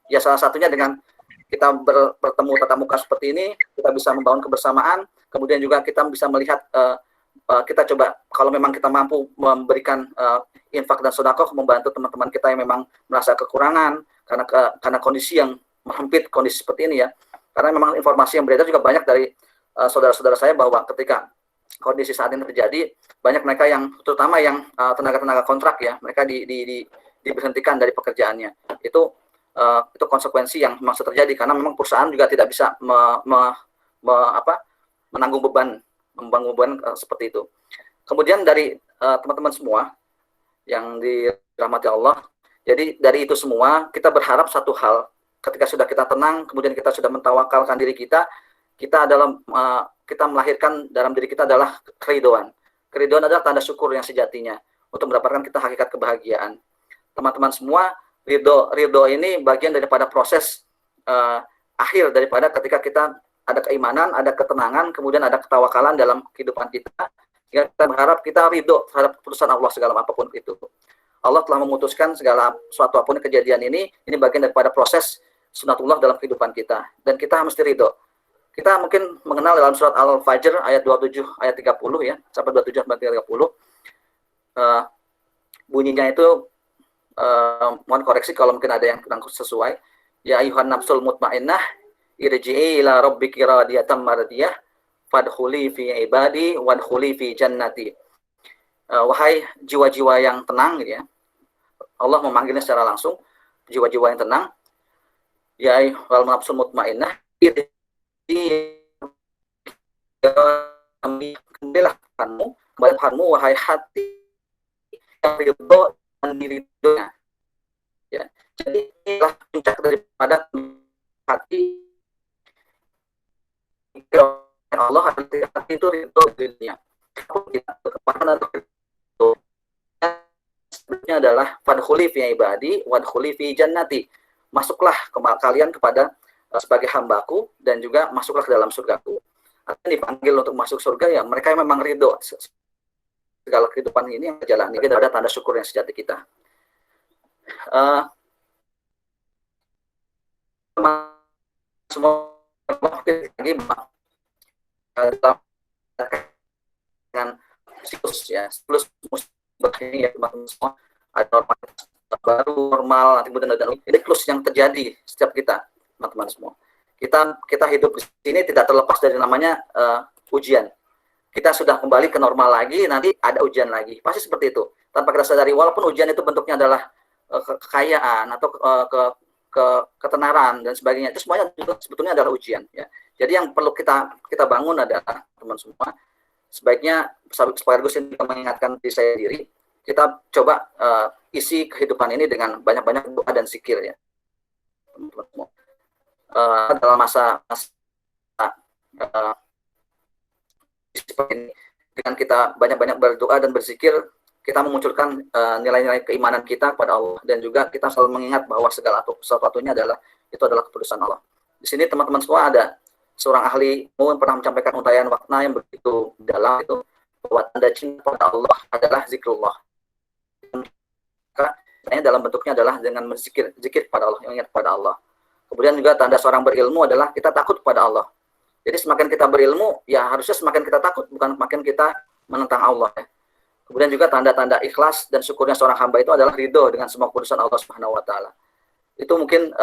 ya salah satunya dengan kita bertemu tatap muka seperti ini, kita bisa membangun kebersamaan, kemudian juga kita bisa melihat kita coba kalau memang kita mampu memberikan infak dan sedekah, membantu teman-teman kita yang memang merasa kekurangan karena kondisi yang menghimpit, kondisi seperti ini ya. Karena memang informasi yang beredar juga banyak dari saudara-saudara saya bahwa ketika kondisi saat ini terjadi, banyak mereka yang terutama yang tenaga-tenaga kontrak ya, mereka diberhentikan dari pekerjaannya. Itu konsekuensi yang masih terjadi karena memang perusahaan juga tidak bisa menanggung beban seperti itu. Kemudian dari teman-teman semua yang dirahmati Allah, jadi dari itu semua kita berharap satu hal, ketika sudah kita tenang, kemudian kita sudah mentawakalkan diri kita adalah kita melahirkan dalam diri kita adalah keridoan. Keridoan adalah tanda syukur yang sejatinya untuk mendapatkan kita hakikat kebahagiaan. Teman-teman semua, ridho ini bagian daripada proses akhir daripada ketika kita ada keimanan, ada ketenangan, kemudian ada ketawakalan dalam kehidupan kita. Sehingga kita berharap kita ridho terhadap keputusan Allah segala apapun itu. Allah telah memutuskan segala suatu apapun kejadian ini bagian daripada proses sunatullah dalam kehidupan kita. Dan kita mesti ridho. Kita mungkin mengenal dalam surat Al-Fajr ayat 27 ayat 30 ya, sampai 27 sampai 30. Bunyinya itu mohon koreksi kalau mungkin ada yang kurang sesuai. Ya ayuhan nafsul mutmainnah irji'i ila rabbiki radiyatan mardiyah fadkhuli fi ibadi wadkhuli fi jannati. Wahai jiwa-jiwa yang tenang gitu ya. Allah memanggilnya secara langsung, jiwa-jiwa yang tenang. Ya ayuhal nafsul mutmainnah kembalilah kamu wahai hati yang ridho dan diridonya ya. Jadi inilah puncak daripada hati Allah, hati itu ridho di dunia. Kepada itu sebenarnya adalah fadkhuli fi ibadi wadkhuli fi jannati. Masuklah kalian kepada sebagai hambaku dan juga masuklah ke dalam surgaku. Artinya dipanggil untuk masuk surga ya mereka yang memang ridho segala kehidupan ini yang berjalan. Ini ada tanda syukur yang sejati kita. Semua lagi dengan siklus ya, siklus musibah ini ya teman-teman semua, ada normal baru, normal, nanti kemudian ada siklus yang terjadi setiap kita teman-teman semua. Kita hidup di sini tidak terlepas dari namanya ujian. Kita sudah kembali ke normal lagi, nanti ada ujian lagi, pasti seperti itu tanpa kita sadari. Walaupun ujian itu bentuknya adalah kekayaan atau ketenaran dan sebagainya, itu semuanya sebetulnya adalah ujian ya. Jadi yang perlu kita bangun adalah teman semua, sebaiknya sekaligus ini mengingatkan diri saya sendiri, kita coba isi kehidupan ini dengan banyak-banyak doa dan zikir ya teman-teman semua. Dalam masa seperti ini, dengan kita banyak-banyak berdoa dan berzikir, kita memunculkan nilai-nilai keimanan kita kepada Allah, dan juga kita selalu mengingat bahwa segala sesuatunya adalah keputusan Allah. Di sini teman-teman semua ada seorang ahli yang pernah menyampaikan untayan makna yang begitu dalam itu, bahwa tanda cinta pada Allah adalah zikrullah. Karena dalam bentuknya adalah dengan zikir pada Allah, ingat pada Allah. Kemudian juga tanda seorang berilmu adalah kita takut pada Allah. Jadi semakin kita berilmu, ya harusnya semakin kita takut, bukan semakin kita menentang Allah ya. Kemudian juga tanda-tanda ikhlas dan syukurnya seorang hamba itu adalah ridho dengan semua keputusan Allah Subhanahu wa taala. Itu mungkin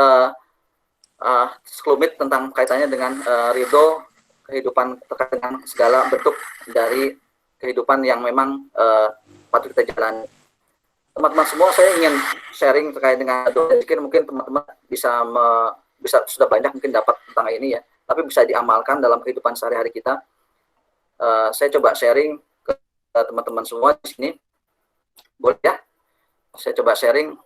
sekelumit tentang kaitannya dengan ridho kehidupan terkait dengan segala bentuk dari kehidupan yang memang patut kita jalani. Teman-teman semua, saya ingin sharing terkait dengan doa zikir. Mungkin teman-teman bisa sudah banyak mungkin dapat tentang ini ya, tapi bisa diamalkan dalam kehidupan sehari-hari kita. Saya coba sharing ke teman-teman semua di sini, boleh ya? Saya coba sharing.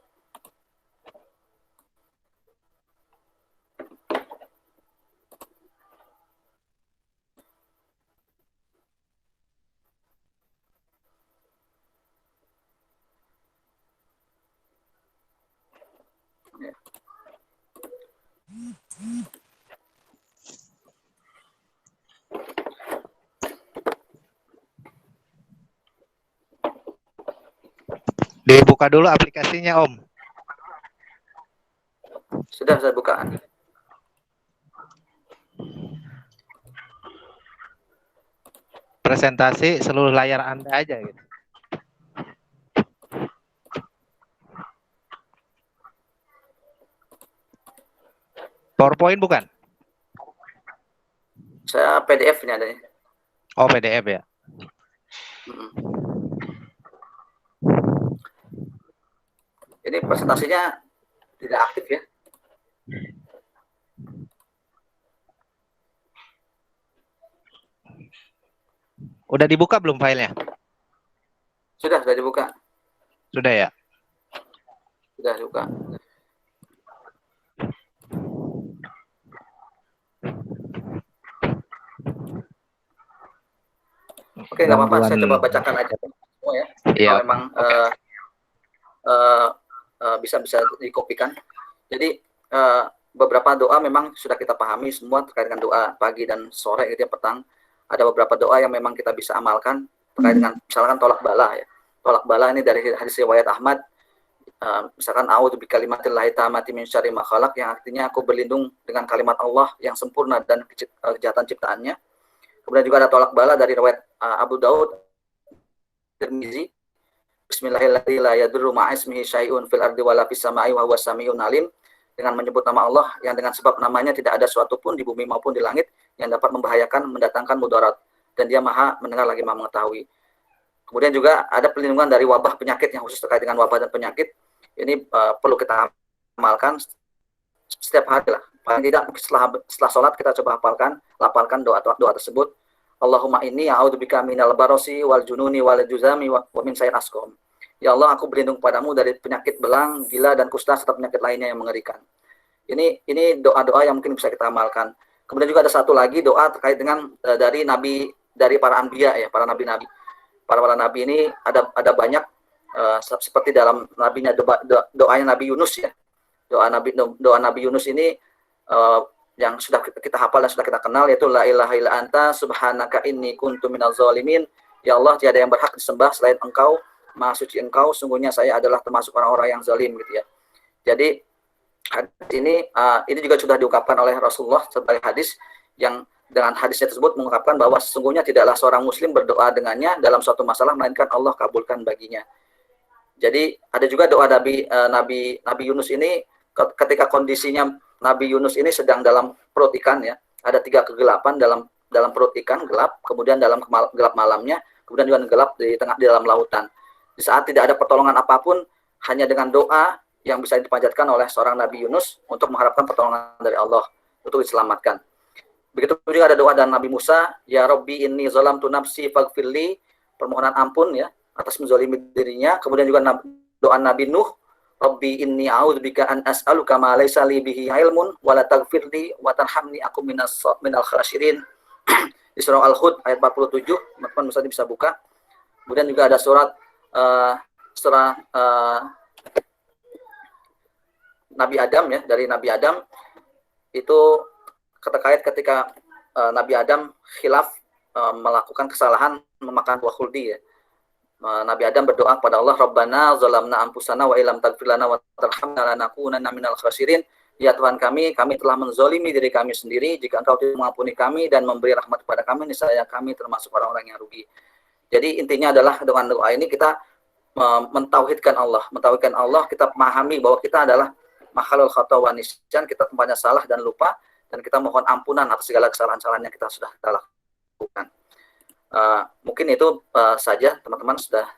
Dibuka dulu aplikasinya, Om. Sudah saya buka. Presentasi seluruh layar Anda aja gitu. PowerPoint bukan? Saya PDF-nya adanya. Oh, PDF ya. Ini presentasinya tidak aktif ya. Udah dibuka belum filenya? Sudah dibuka. Sudah ya? Sudah dibuka. Oke, nggak apa-apa. Saya coba bacakan aja semua ya. Iya. Kalau memang bisa dikopikan. Jadi beberapa doa memang sudah kita pahami semua terkait dengan doa pagi dan sore gitu ya, petang. Ada beberapa doa yang memang kita bisa amalkan terkait dengan misalkan tolak bala ya. Tolak bala ini dari hadis riwayat Ahmad. Misalkan a'udzu bikalimatillahi tammati min syarri ma khalaq, yang artinya aku berlindung dengan kalimat Allah yang sempurna dan kejahatan ciptaannya. Kemudian juga ada tolak bala dari riwayat Abu Daud, Tirmizi. Bismillahirrahmanirrahim, la yadurru ma'ismihi syai'un fil ardi wala fis sama'i wa huwas sami'un alim, dengan menyebut nama Allah yang dengan sebab namanya tidak ada suatu pun di bumi maupun di langit yang dapat membahayakan, mendatangkan mudarat, dan dia maha mendengar lagi maha mengetahui. Kemudian juga ada perlindungan dari wabah penyakit yang khusus terkait dengan wabah dan penyakit. Ini perlu kita amalkan setiap hari lah. Paling tidak setelah sholat kita coba lapalkan doa tersebut. Allahumma inni a'udzubika minal barosi wal jununi wal juzami wa min sayyi'il asqam. Ya Allah, aku berlindung padamu dari penyakit belang, gila, dan kusta serta penyakit lainnya yang mengerikan. Ini doa-doa yang mungkin bisa kita amalkan. Kemudian juga ada satu lagi doa terkait dengan dari para anbiya ya, para nabi-nabi. Para nabi ini ada banyak seperti dalam nabinya doanya Nabi Yunus ya. Doa Nabi Yunus ini yang sudah kita hafal dan sudah kita kenal, yaitu la ilaha illa anta subhanaka inni kuntu minaz zalimin. Ya Allah, tiada yang berhak disembah selain Engkau, Maha suci Engkau, sungguhnya saya adalah termasuk orang-orang yang zalim gitu ya. Jadi ini juga sudah diungkapkan oleh Rasulullah sebagai hadis yang dengan hadisnya tersebut mengungkapkan bahwa sesungguhnya tidaklah seorang muslim berdoa dengannya dalam suatu masalah melainkan Allah kabulkan baginya. Jadi ada juga doa Nabi Yunus ini ketika kondisinya Nabi Yunus ini sedang dalam perut ikan ya. Ada 3 kegelapan dalam perut ikan, gelap, kemudian dalam gelap malamnya, kemudian juga gelap di dalam lautan. Di saat tidak ada pertolongan apapun, hanya dengan doa yang bisa dipanjatkan oleh seorang Nabi Yunus untuk mengharapkan pertolongan dari Allah untuk diselamatkan. Begitu juga ada doa dan Nabi Musa, ya Rabbi inni zalamtu nafsi faghfirli, permohonan ampun ya atas menzalimi dirinya. Kemudian juga doa Nabi Nuh, Rabbi inni a'udzubika an as'aluka ma laysa li bihi ilmun wa la taghfirli wa tarhamni aku minal khasirin. Di surah Al-Hud ayat 47, teman-teman bisa buka. Kemudian juga ada surah Nabi Adam ya, dari Nabi Adam itu terkait ketika Nabi Adam khilaf melakukan kesalahan memakan buah khuldi ya. Nabi Adam berdoa kepada Allah, Rabbana zalamna anfusana wa illam taghfir lana wa tarhamna lanakunanna minal khasirin. Ya Tuhan kami telah menzalimi diri kami sendiri. Jika Engkau tidak mengampuni kami dan memberi rahmat kepada kami, niscaya kami termasuk orang-orang yang rugi. Jadi intinya adalah dengan doa ini kita mentauhidkan Allah, kita memahami bahwa kita adalah makhluk khata wa nisyan, kita tempatnya salah dan lupa, dan kita mohon ampunan atas segala kesalahan-kesalahan yang kita sudah lakukan. Mungkin itu saja teman-teman, sudah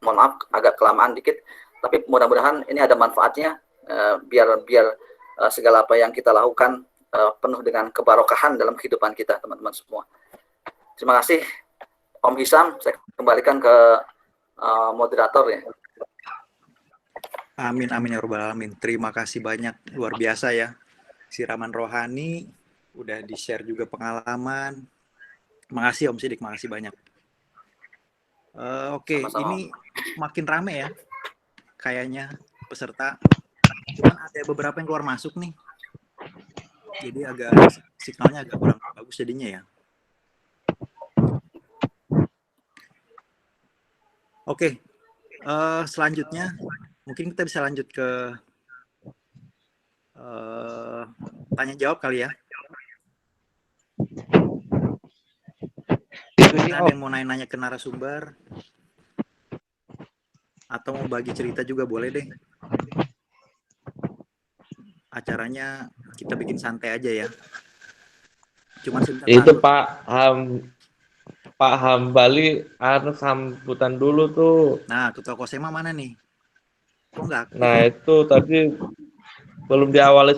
mohon maaf agak kelamaan dikit, tapi mudah-mudahan ini ada manfaatnya, biar segala apa yang kita lakukan penuh dengan kebarokahan dalam kehidupan kita teman-teman semua. Terima kasih Om Hisam, saya kembalikan ke moderator ya. Amin amin ya rabbal alamin. Terima kasih banyak, luar biasa ya. Siraman rohani, udah di-share juga pengalaman. Makasih Om Sidik, makasih banyak. Oke, ini makin rame ya. Kayaknya peserta. Cuman ada beberapa yang keluar masuk nih. Jadi signalnya agak kurang bagus jadinya ya. Oke, selanjutnya mungkin kita bisa lanjut ke tanya jawab kali ya. Ada yang mau nanya ke narasumber atau mau bagi cerita juga boleh deh. Acaranya kita bikin santai aja ya. Cuma itu Pak Hambali sambutan dulu tuh. Nah, Ketua Kosema mana nih? Kok enggak? Nah, itu tadi belum diawali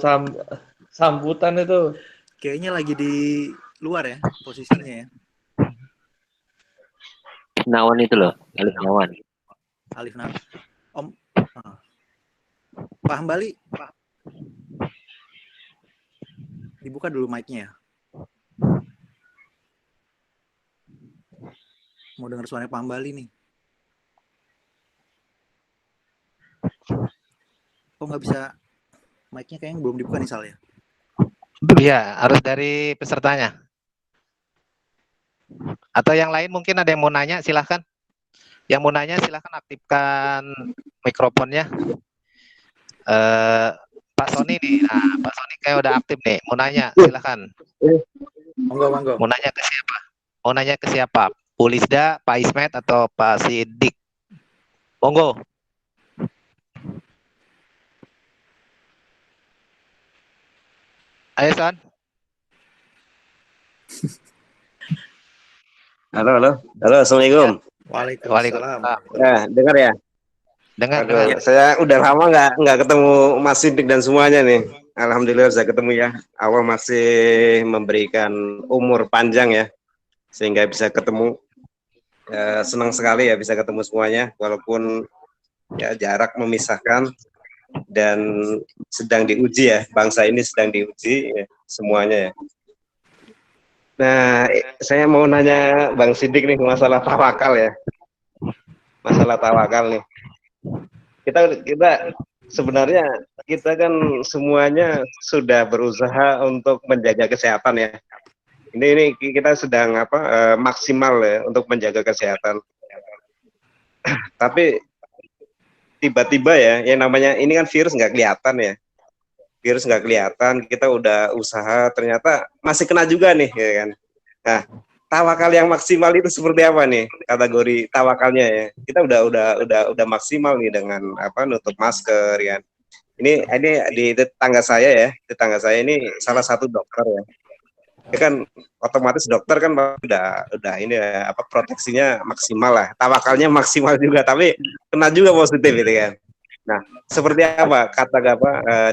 sambutan itu. Kayaknya lagi di luar ya posisinya ya. Nawan itu loh, Alif Nawan. Alif Nawan. Om Pak Hambali, dibuka dulu mic-nya ya. Mau dengar suara Pak Hambali nih. Kok nggak bisa, mic-nya kayaknya belum dibuka nih Sal ya. Iya, harus dari pesertanya. Atau yang lain mungkin ada yang mau nanya, silahkan. Yang mau nanya silahkan aktifkan mikrofonnya. Pak Sony nih, nah Pak Sony kayak udah aktif nih, mau nanya, silahkan. Monggo. Mau nanya ke siapa? Mau nanya ke siapa? Bu Lisda, Pak Ismet, atau Pak Sidik? Monggo. Ayo Son. Halo, assalamualaikum. Waalaikumsalam. Ya, dengar ya? Dengar. Saya udah lama nggak ketemu Mas Sidik dan semuanya nih. Alhamdulillah saya ketemu ya. Allah masih memberikan umur panjang ya, sehingga bisa ketemu. senang sekali ya bisa ketemu semuanya, walaupun ya jarak memisahkan dan sedang diuji ya, bangsa ini sedang diuji ya, semuanya ya. Nah, saya mau nanya Bang Sidik nih masalah tawakal ya. Masalah tawakal nih. Kita sebenarnya kita kan semuanya sudah berusaha untuk menjaga kesehatan ya. Ini kita sedang maksimal ya untuk menjaga kesehatan. Tapi tiba-tiba ya, yang namanya ini kan virus nggak kelihatan ya. Virus nggak kelihatan, kita udah usaha ternyata masih kena juga nih, ya kan. Nah, tawakal yang maksimal itu seperti apa nih kategori tawakalnya ya? Kita udah maksimal nih dengan nutup masker ya. Ini di tetangga saya ya, tetangga saya ini salah satu dokter ya. Ya kan otomatis dokter kan udah ini ya, proteksinya maksimal lah, tawakalnya maksimal juga, tapi kena juga positif gitu kan. Nah, seperti apa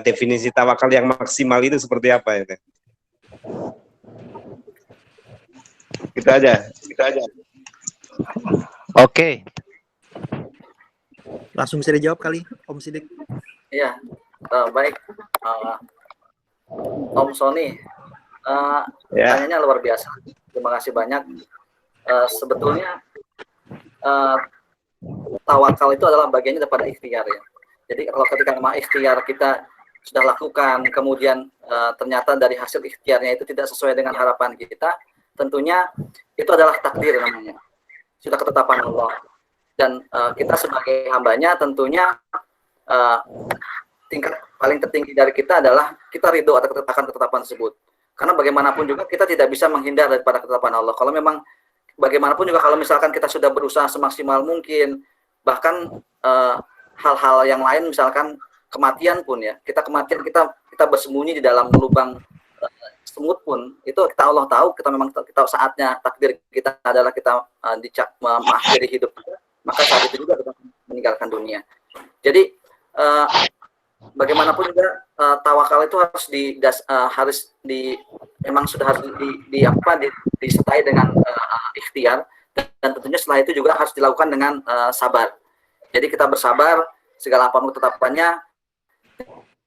definisi tawakal yang maksimal itu seperti apa itu? Gitu aja. Oke. Langsung bisa dijawab kali, Om Sidik. Iya, baik. Om Sony, pertanyaannya luar biasa. Terima kasih banyak. Sebetulnya tawakal itu adalah bagiannya daripada ikhtiar ya. Jadi kalau ketika memang ikhtiar kita sudah lakukan, kemudian ternyata dari hasil ikhtiarnya itu tidak sesuai dengan harapan kita, tentunya itu adalah takdir namanya. Sudah ketetapan Allah. Dan kita sebagai hambanya tentunya tingkat paling tertinggi dari kita adalah kita ridho atas ketetapan tersebut. Karena bagaimanapun juga kita tidak bisa menghindar daripada ketetapan Allah. Kalau memang bagaimanapun juga kalau misalkan kita sudah berusaha semaksimal mungkin, bahkan hal-hal yang lain misalkan kematian pun ya, kita bersembunyi di dalam lubang semut pun, itu kita Allah tahu, kita saatnya takdir kita adalah kita mengakhiri hidup kita, maka saat itu juga kita meninggalkan dunia. Jadi bagaimanapun juga tawakal itu memang sudah harus disertai dengan ikhtiar, dan tentunya setelah itu juga harus dilakukan dengan sabar. Jadi kita bersabar segala apapun ketetapannya,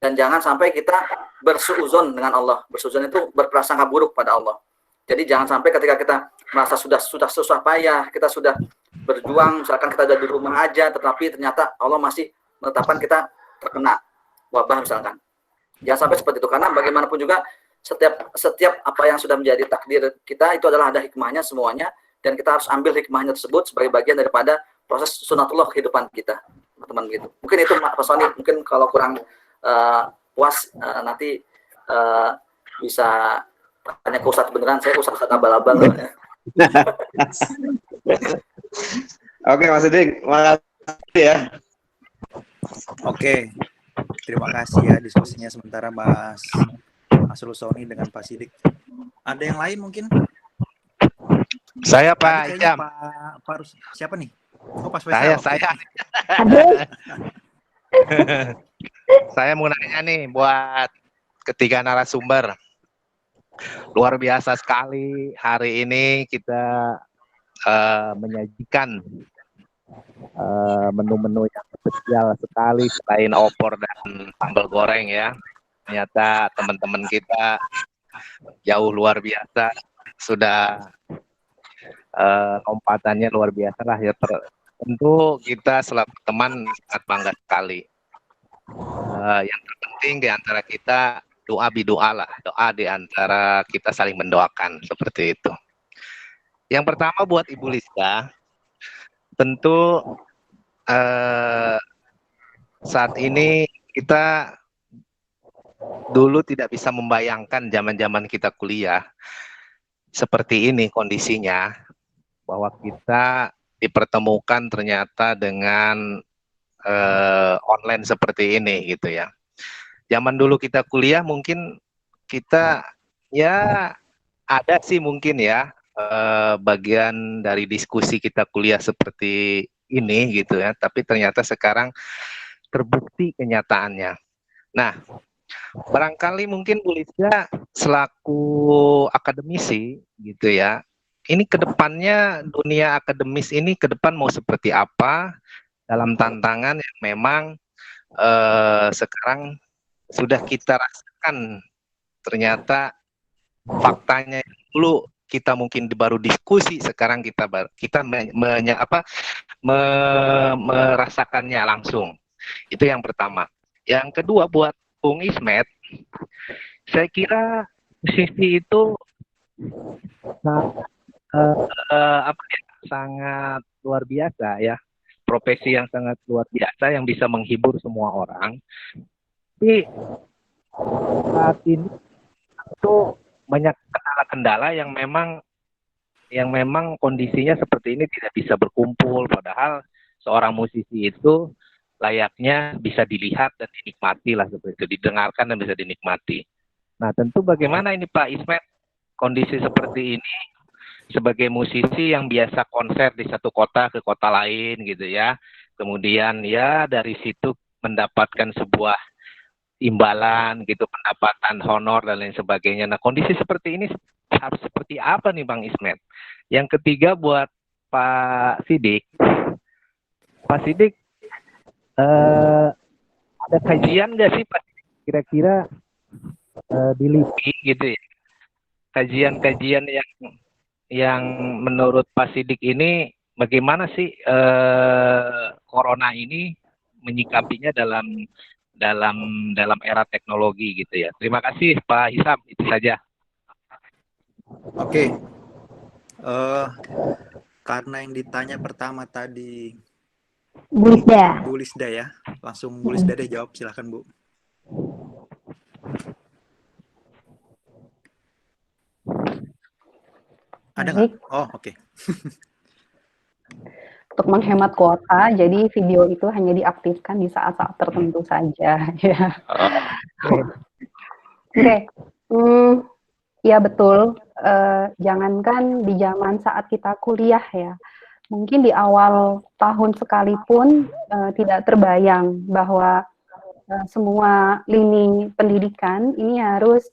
dan jangan sampai kita bersuuzon dengan Allah. Bersuuzon itu berprasangka buruk pada Allah. Jadi jangan sampai ketika kita merasa sudah susah payah, kita sudah berjuang, misalkan kita ada di rumah aja, tetapi ternyata Allah masih menetapkan kita terkena wabah misalkan. Jangan sampai seperti itu, karena bagaimanapun juga setiap apa yang sudah menjadi takdir kita itu adalah ada hikmahnya semuanya, dan kita harus ambil hikmahnya tersebut sebagai bagian daripada proses sunatullah kehidupan kita, teman-teman gitu. Mungkin itu Pak Sony, mungkin kalau kurang puas nanti bisa tanya ke Ustadz beneran, saya Ustadz abal-abal. Oke Mas Sidik, makasih ya. Oke, terima kasih ya diskusinya sementara Mas Asrul Sony dengan Pak Sidik. Ada yang lain mungkin? Saya Pak Ijam. Pak siapa nih? Oh, Pak Saya. Saya mau nanya nih buat ketiga narasumber. Luar biasa sekali hari ini kita menyajikan menu-menu yang spesial sekali selain opor dan sambal goreng ya. Ternyata teman-teman kita jauh luar biasa, sudah lompatannya luar biasa lah ya. Tentu kita selaku teman sangat bangga sekali. Yang terpenting di antara kita doa bidoa lah, doa di antara kita saling mendoakan seperti itu. Yang pertama buat Ibu Lisa, tentu saat ini kita dulu tidak bisa membayangkan zaman-zaman kita kuliah seperti ini kondisinya, bahwa kita dipertemukan ternyata dengan online seperti ini gitu ya. Zaman dulu kita kuliah mungkin kita ya ada sih mungkin ya bagian dari diskusi kita kuliah seperti ini gitu ya, tapi ternyata sekarang terbukti kenyataannya. Nah, barangkali mungkin Bu Lisa selaku akademisi gitu ya, ini kedepannya dunia akademis ini ke depan mau seperti apa dalam tantangan yang memang sekarang sudah kita rasakan. Ternyata faktanya dulu kita mungkin baru diskusi, sekarang kita merasakannya langsung. Itu yang pertama. Yang kedua buat Bung Ismet, saya kira musisi itu sangat luar biasa ya, profesi yang sangat luar biasa yang bisa menghibur semua orang. Tapi saat ini itu banyak kendala-kendala yang memang kondisinya seperti ini, tidak bisa berkumpul, padahal seorang musisi itu layaknya bisa dilihat dan dinikmati lah, seperti itu, didengarkan dan bisa dinikmati. Nah, tentu bagaimana ini Pak Ismet, kondisi seperti ini sebagai musisi yang biasa konser di satu kota ke kota lain gitu ya, kemudian ya dari situ mendapatkan sebuah imbalan gitu, pendapatan honor dan lain sebagainya. Nah, kondisi seperti ini harus seperti apa nih Bang Ismet? Yang ketiga buat Pak Sidik. Pak Sidik, ada kajian nggak sih Pak kira-kira di LIPI gitu ya? Kajian-kajian yang menurut Pak Sidik ini bagaimana sih corona ini menyikapinya dalam era teknologi gitu ya. Terima kasih Pak Hisam, itu saja. Oke. Karena yang ditanya pertama tadi Bu Lisda. Bu Lisda ya, langsung Bu Lisda deh jawab, silahkan Bu. Ada nggak? Oh, oke. Untuk menghemat kuota, jadi video itu hanya diaktifkan di saat-saat tertentu saja. Ya. Oke. Ya betul. Jangankan di zaman saat kita kuliah ya, mungkin di awal tahun sekalipun tidak terbayang bahwa semua lini pendidikan ini harus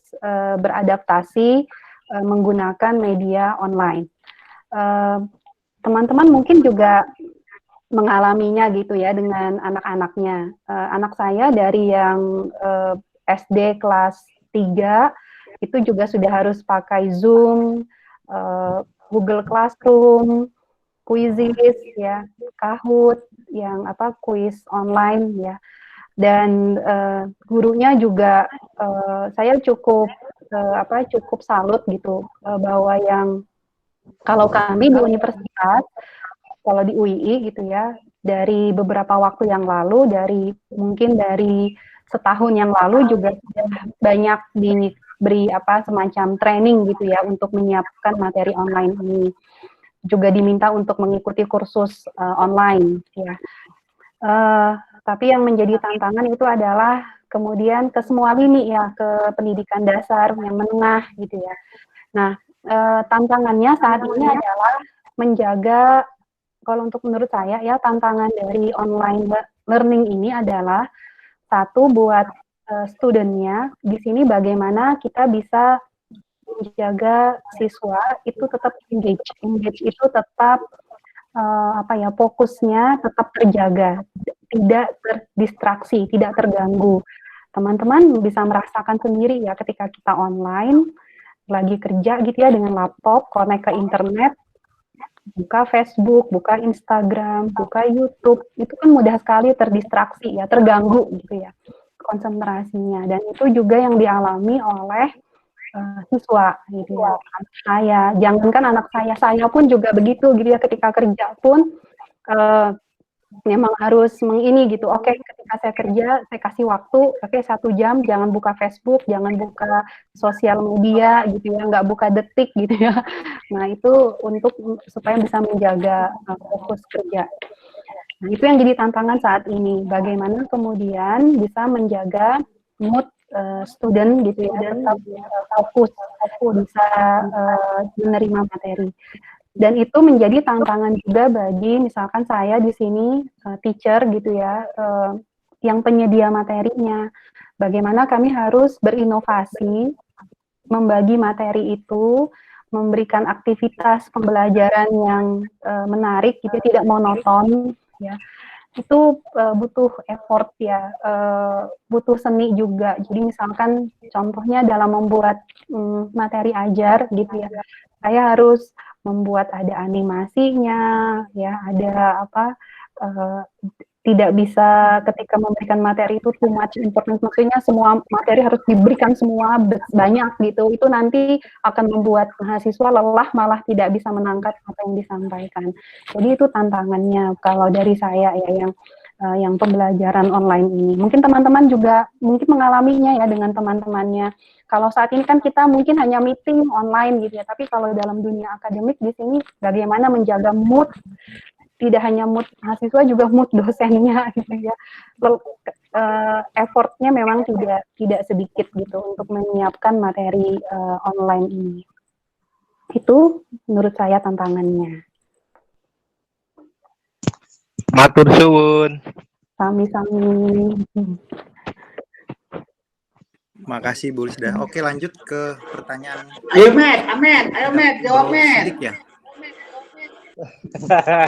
beradaptasi menggunakan media online. Teman-teman mungkin juga mengalaminya gitu ya dengan anak-anaknya. Anak saya dari yang SD kelas 3 itu juga sudah harus pakai Zoom, Google Classroom, Quizizz ya, Kahoot, yang kuis online ya. Dan gurunya juga saya cukup salut gitu bahwa yang kalau kami di universitas, kalau di UII gitu ya, dari beberapa waktu yang lalu, mungkin dari setahun yang lalu juga sudah banyak diberi semacam training gitu ya untuk menyiapkan materi online ini. Juga diminta untuk mengikuti kursus online ya. Tapi yang menjadi tantangan itu adalah kemudian ke semua lini ya, ke pendidikan dasar, yang menengah gitu ya. Nah, tantangannya saat ini adalah menjaga, kalau untuk menurut saya ya, tantangan dari online learning ini adalah satu buat studentnya, di sini bagaimana kita bisa menjaga siswa itu tetap engage itu tetap fokusnya tetap terjaga, tidak terdistraksi, tidak terganggu. Teman-teman bisa merasakan sendiri ya ketika kita online lagi kerja gitu ya dengan laptop, connect ke internet, buka Facebook, buka Instagram, buka YouTube, itu kan mudah sekali terdistraksi ya, terganggu gitu ya konsentrasinya. Dan itu juga yang dialami oleh siswa gitu ya. Jangankan anak saya pun juga begitu gitu ya, ketika kerja pun memang harus gitu. Oke, ketika saya kerja, saya kasih waktu, 1 jam, jangan buka Facebook, jangan buka sosial media gitu ya, nggak buka detik gitu ya. Nah, itu untuk supaya bisa menjaga fokus kerja. Nah, itu yang jadi tantangan saat ini. Bagaimana kemudian bisa menjaga mood student gitu ya, tetap fokus, bisa menerima materi. Dan itu menjadi tantangan juga bagi misalkan saya di sini teacher gitu ya, yang penyedia materinya. Bagaimana kami harus berinovasi, membagi materi itu memberikan aktivitas pembelajaran yang menarik, gitu, tidak monoton, ya. Itu butuh effort ya, butuh seni juga. Jadi misalkan contohnya dalam membuat materi ajar gitu ya, saya harus membuat ada animasinya, ya, ada apa, tidak bisa ketika memberikan materi itu too much important, maksudnya semua materi harus diberikan semua banyak gitu, itu nanti akan membuat mahasiswa lelah, malah tidak bisa menangkap apa yang disampaikan. Jadi itu tantangannya kalau dari saya ya, yang pembelajaran online ini. Mungkin teman-teman juga mungkin mengalaminya ya dengan teman-temannya. Kalau saat ini kan kita mungkin hanya meeting online gitu ya, tapi kalau dalam dunia akademik di sini bagaimana menjaga mood, tidak hanya mood mahasiswa juga mood dosennya gitu ya. Effortnya memang tidak sedikit gitu untuk menyiapkan materi online ini. Itu menurut saya tantangannya. Matur suwun. Sami-sami. Makasih Bu Lisda. Oke, lanjut ke pertanyaan. Ayo Matt, jawab Matt. Sidik ya.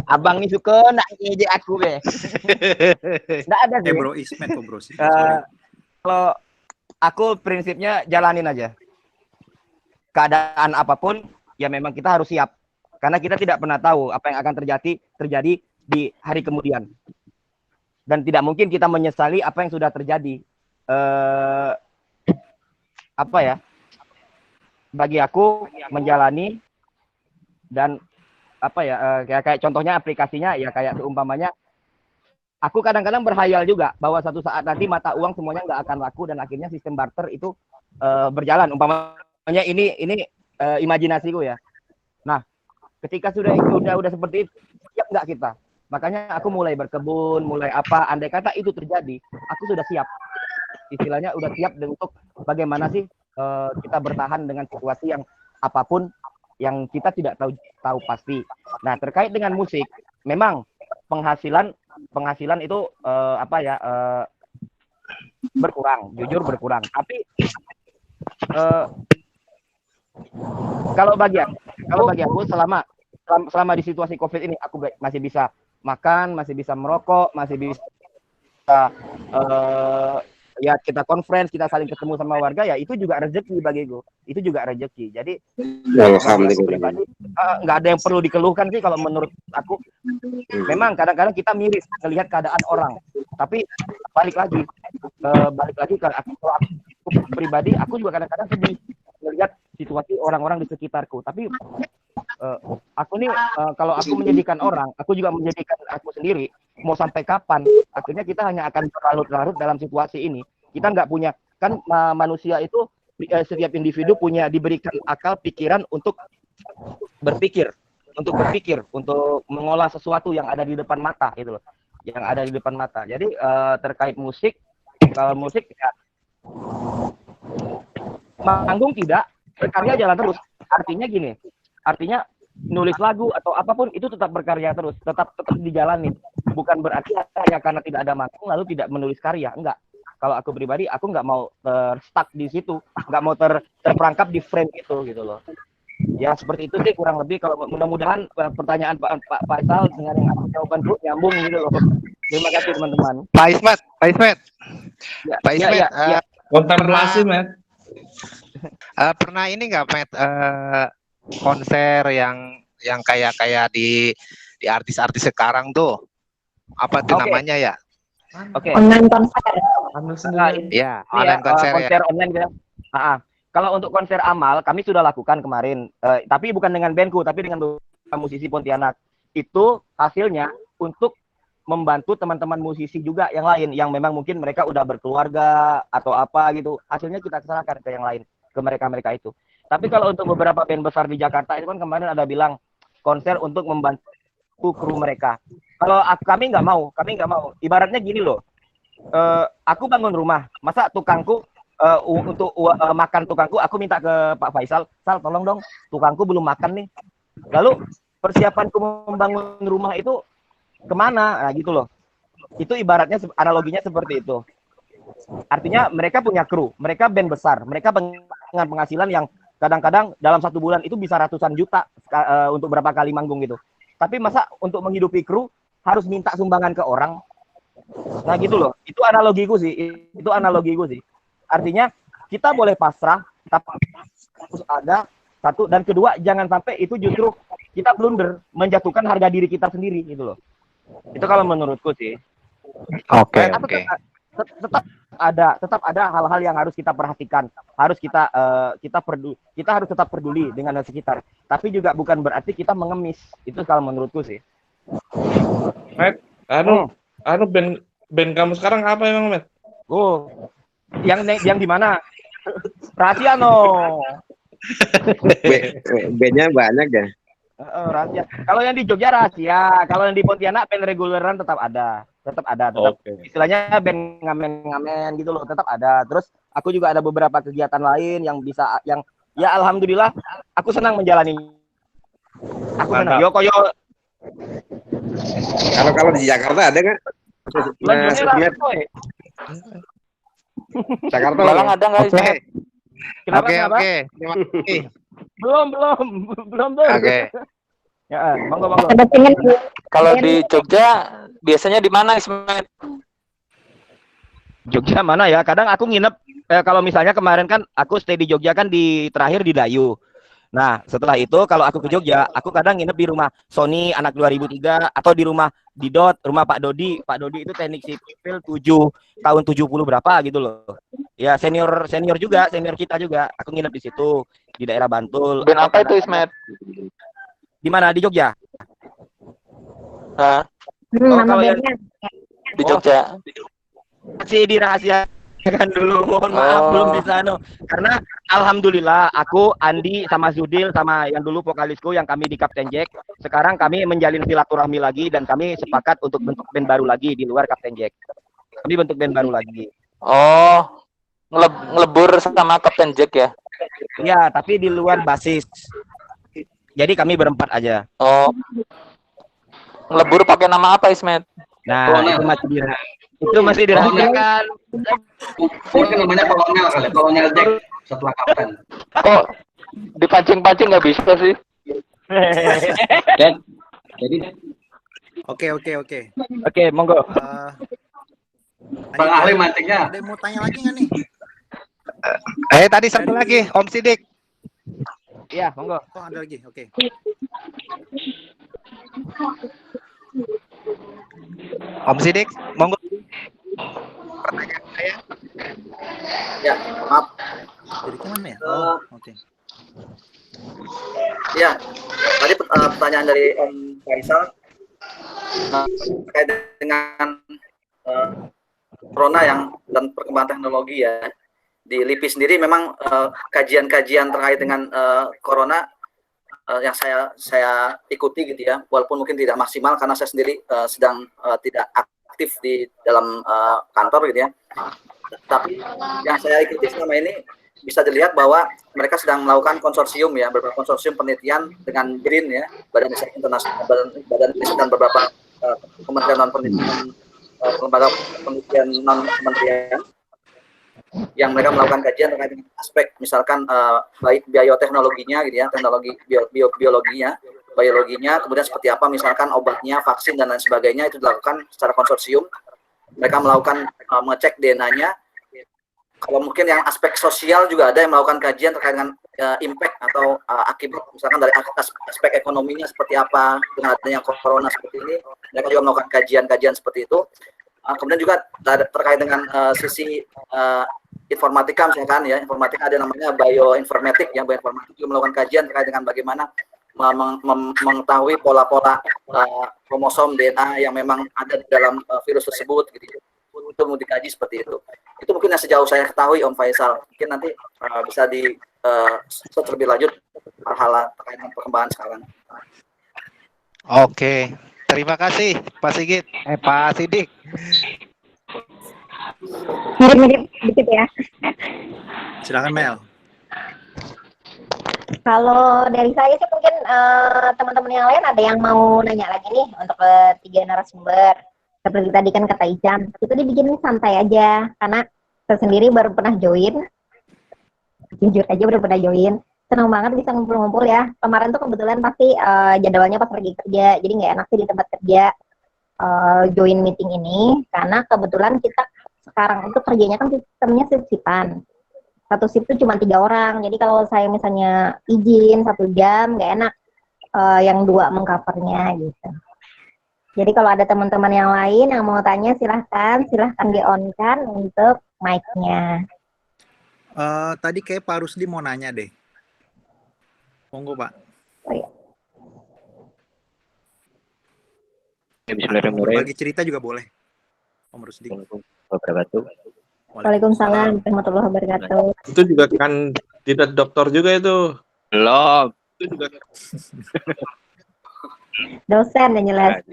Abang nih suka nak ngejek aku be. Nggak ada sih. Bro Ismet kok bro. Kalau aku prinsipnya jalanin aja. Keadaan apapun ya memang kita harus siap. Karena kita tidak pernah tahu apa yang akan terjadi di hari kemudian. Dan tidak mungkin kita menyesali apa yang sudah terjadi. Apa ya? Bagi aku menjalani dan apa ya, kayak contohnya aplikasinya ya kayak seumpamanya aku kadang-kadang berhayal juga bahwa suatu saat nanti mata uang semuanya nggak akan laku dan akhirnya sistem barter itu berjalan. Umpamanya ini imajinasiku ya. Nah, ketika sudah seperti itu, siap nggak kita? Makanya aku mulai berkebun, mulai apa, andai kata itu terjadi, aku sudah siap. Istilahnya udah siap untuk bagaimana sih kita bertahan dengan situasi yang apapun yang kita tidak tahu pasti. Nah, terkait dengan musik, memang penghasilan itu berkurang, jujur berkurang. Tapi kalau bagi aku selama di situasi COVID ini aku masih bisa makan, masih bisa merokok, masih bisa ya kita conference, kita saling ketemu sama warga, ya itu juga rezeki bagiku. Itu juga rezeki. Jadi alhamdulillah. Nggak ada yang perlu dikeluhkan sih kalau menurut aku. Memang kadang-kadang kita miris melihat keadaan orang. Tapi balik lagi ke aku pribadi, aku juga kadang-kadang sedih melihat situasi orang-orang di sekitarku. Tapi aku nih kalau aku menjadikan orang, aku juga menjadikan aku sendiri. Mau sampai kapan? Akhirnya kita hanya akan berlarut-larut dalam situasi ini. Kita nggak punya, kan manusia itu setiap individu diberikan akal pikiran untuk berpikir, untuk mengolah sesuatu yang ada di depan mata gitu loh, yang ada di depan mata. Jadi terkait musik, kalau musik ya, manggung tidak, berkarya jalan terus. Artinya gini, nulis lagu atau apapun itu tetap berkarya terus, tetap dijalani. Bukan berarti hanya karena tidak ada manggung lalu tidak menulis karya, enggak. Kalau aku pribadi, aku nggak mau terstuck di situ, nggak mau terperangkap di frame itu gitu loh. Ya seperti itu sih kurang lebih. Kalau mudah-mudahan pertanyaan Pak Faisal dengan yang aku jawabkan dulu nyambung gitu loh. Terima kasih teman-teman. Pak Ismet. Konfirmasi, Matt. Pernah ini nggak, Matt, konser yang kayak di artis-artis sekarang tuh, apa tuh namanya ya? Online konser. Ya, online konser ya. Online gitu. Kalau untuk konser amal kami sudah lakukan kemarin, tapi bukan dengan bandku, tapi dengan musisi Pontianak. Itu hasilnya untuk membantu teman-teman musisi juga yang lain yang memang mungkin mereka udah berkeluarga atau apa gitu. Hasilnya kita serahkan ke yang lain, ke mereka itu. Tapi kalau untuk beberapa band besar di Jakarta itu kan kemarin ada bilang konser untuk membantu kru mereka. Kalau kami nggak mau. Ibaratnya gini loh, aku bangun rumah, masa tukangku untuk makan tukangku, aku minta ke Pak Faisal, Sal tolong dong, tukangku belum makan nih. Lalu persiapanku membangun rumah itu kemana? Nah gitu loh. Itu ibaratnya analoginya seperti itu. Artinya mereka punya kru, mereka band besar, mereka dengan penghasilan yang kadang-kadang dalam 1 bulan itu bisa ratusan juta untuk berapa kali manggung gitu. Tapi masa untuk menghidupi kru harus minta sumbangan ke orang? Nah gitu loh, itu analogiku sih. Artinya kita boleh pasrah, tapi harus ada satu, dan kedua jangan sampai itu justru kita blunder menjatuhkan harga diri kita sendiri gitu loh. Itu kalau menurutku sih. Oke. Tetap ada hal-hal yang harus kita perhatikan, harus kita harus tetap peduli dengan sekitar, tapi juga bukan berarti kita mengemis. Itu kalau menurutku sih. Matt, band kamu sekarang apa emang, Matt? Oh, yang di mana? Rahasia no. Bandnya banyak ya. Rahasia. Kalau yang di Jogja rahasia, kalau yang di Pontianak band reguleran tetap ada. Okay. Istilahnya band ngamen-ngamen gitu loh, tetap ada. Terus aku juga ada beberapa kegiatan lain yang ya alhamdulillah aku senang menjalani. Aku senang. Yo. Kalau di Jakarta ada nggak? Jakarta Malang ada nggak? Kenapa? Oke. Terima kasih. Belum. Oke. Ya, monggo. Kalau di Jogja biasanya di mana, Ismet? Jogja mana ya? Kadang aku nginep kalau misalnya kemarin kan aku stay di Jogja kan terakhir di Dayu. Nah, setelah itu kalau aku ke Jogja, aku kadang nginep di rumah Sony anak 2003 atau di rumah Didot, rumah Pak Dodi. Pak Dodi itu teknik sipil tahun 70 berapa gitu loh. Ya, senior juga, senior kita juga. Aku nginep di situ di daerah Bantul. Band apa itu, Ismet? Di mana? Di Jogja? Hah? Kalau yang di Jogja. Masih dirahasiakan dulu, mohon maaf belum bisa karena alhamdulillah aku, Andi sama Zudil sama yang dulu vokalisku yang kami di Kapten Jack, sekarang kami menjalin silaturahmi lagi dan kami sepakat untuk bentuk band baru lagi di luar Kapten Jack. Kami bentuk band baru lagi. Oh, ngelebur sama Kapten Jack ya? Iya, tapi di luar basis. Jadi kami berempat aja. Oh, ngelebur pakai nama apa, Ismet? Nah, itu masih dirahasiakan. Mungkin namanya kolonel kali, kolonel Jack setelah kapten. Kok dipancing-pancing nggak bisa sih? Jadi Oke, monggo. Bang ahli mancingnya. Ada yang mau tanya lagi nggak nih? Tadi satu lagi, Om Sidik. Iya, monggo. Oh, ada lagi. Oke. Om Sidik, monggo. Pertanyaan saya. Ya, maaf. Jadi kemana ya? Oh, oke. Ya, tadi pertanyaan dari Om Faisal terkait dengan corona dan perkembangan teknologi ya. Di LIPI sendiri memang kajian-kajian terkait dengan corona yang saya ikuti gitu ya, walaupun mungkin tidak maksimal karena saya sendiri sedang tidak aktif di dalam kantor gitu ya. Tapi yang saya ikuti selama ini bisa dilihat bahwa mereka sedang melakukan konsorsium ya, beberapa konsorsium penelitian dengan BRIN ya, Badan Riset Internasional, Badan Riset dan beberapa kementerian non penelitian, lembaga penelitian non kementerian yang mereka melakukan kajian terkait dengan aspek misalkan baik bioteknologinya gitu ya, teknologi biologinya, kemudian seperti apa misalkan obatnya, vaksin dan lain sebagainya, itu dilakukan secara konsorsium. Mereka melakukan mengecek DNA-nya. Kalau mungkin yang aspek sosial juga ada yang melakukan kajian terkait dengan impact atau akibat misalkan dari aspek ekonominya seperti apa dengan adanya corona seperti ini. Mereka juga melakukan kajian-kajian seperti itu. Kemudian juga terkait dengan sisi informatika misalkan ya, informatika ada namanya bioinformatik ya, bioinformatik juga melakukan kajian terkait dengan bagaimana mengetahui pola-pola kromosom DNA yang memang ada di dalam virus tersebut gitu. Itu mau dikaji seperti itu. Itu mungkin yang sejauh saya ketahui Om Faisal. Mungkin nanti bisa di terlebih lanjut hal-hal terkait dengan perkembangan sekarang. Oke. Terima kasih Pak Sigit. Pak Sidik. Mirip-mirip dikit ya. Silakan Mel. Kalau dari saya sih mungkin teman-teman yang lain ada yang mau nanya lagi nih untuk ketiga narasumber. Seperti tadi kan kata Ijam, itu dibikin santai aja karena saya sendiri baru pernah join. Jujur aja baru pernah join. senang banget bisa ngumpul-ngumpul ya. Kemarin tuh kebetulan pasti jadwalnya pas lagi kerja, jadi nggak enak sih di tempat kerja join meeting ini, karena kebetulan kita sekarang itu kerjanya kan sistemnya shift-shiftan. Satu shift itu cuma 3 orang, jadi kalau saya misalnya izin 1 jam, nggak enak yang 2 mengcovernya gitu. Jadi kalau ada teman-teman yang lain yang mau tanya, silahkan di-on-kan untuk mic-nya. Tadi kayak Pak Rusdi mau nanya deh. Monggo, Pak. Oh, iya. Atau mau berbagi cerita juga boleh, Om Rusdi. Waalaikumsalam warahmatullahi wabarakatuh. Itu juga kan tidak dokter juga itu. Belum. Itu juga. Dosen yang jelas.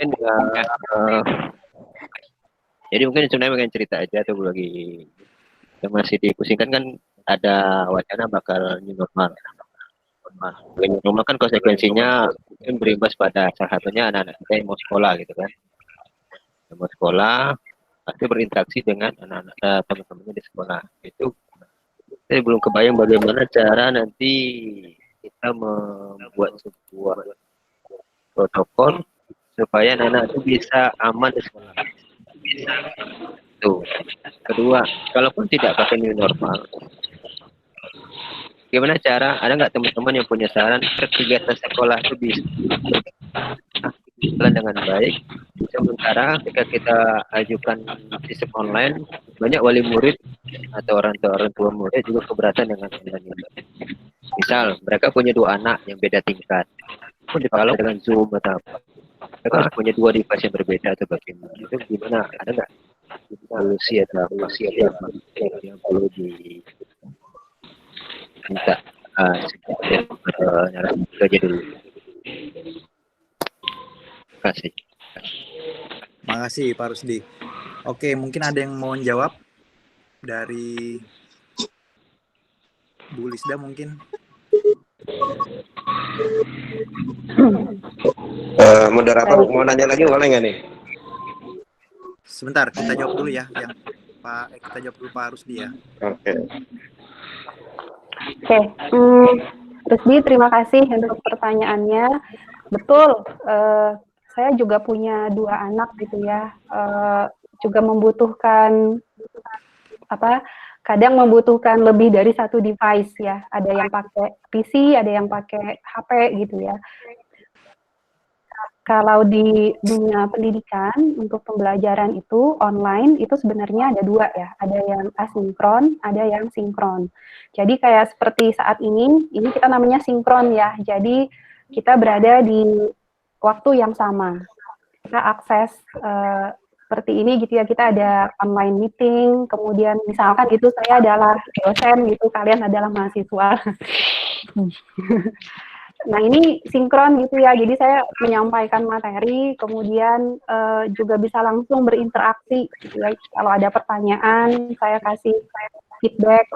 Jadi mungkin sebenarnya pengen cerita aja tuh lagi yang masih dipusingkan kan ada wacana bakal new normal. New normal kan konsekuensinya mungkin berimbas pada salah satunya anak-anak kita yang mau sekolah gitu kan. Yang mau sekolah pasti berinteraksi dengan anak-anak teman-temannya di sekolah. Itu saya belum kebayang bagaimana cara nanti kita membuat sebuah protokol supaya anak-anak itu bisa aman di sekolah. Tuh. Kedua, kalaupun tidak pakai new normal, gimana cara? Ada nggak teman-teman yang punya saran kegiatan sekolah itu bisa jalan dengan baik? Sementara ketika kita ajukan sistem online, banyak wali murid atau orang tua murid juga keberatan dengan online ini. Misal mereka punya 2 anak yang beda tingkat, pun kalau dengan Zoom atau apa, mereka harus punya 2 device yang berbeda atau bagaimana? Itu gimana? Ada nggak solusi atau yang perlu diminta kerja dulu? Terima kasih. Makasih Pak Rusdi. Oke, mungkin ada yang mau jawab dari Bu Lisda mungkin. Moderator mau nanya lagi boleh nggak nih? Sebentar, kita jawab dulu ya, yang kita jawab dulu Pak Rusdi ya. Oke. Rusdi, terima kasih untuk pertanyaannya. Betul, saya juga punya 2 anak gitu ya, juga membutuhkan kadang membutuhkan lebih dari 1 device ya. Ada yang pakai PC, ada yang pakai HP gitu ya. Kalau di dunia pendidikan untuk pembelajaran itu online itu sebenarnya ada 2 ya, ada yang asinkron, ada yang sinkron. Jadi kayak seperti saat ini kita namanya sinkron ya. Jadi kita berada di waktu yang sama. Kita akses seperti ini gitu ya, kita ada online meeting, kemudian misalkan gitu saya adalah dosen gitu, kalian adalah mahasiswa. Nah ini sinkron gitu ya, jadi saya menyampaikan materi, kemudian juga bisa langsung berinteraksi gitu ya. Kalau ada pertanyaan, saya kasih feedback.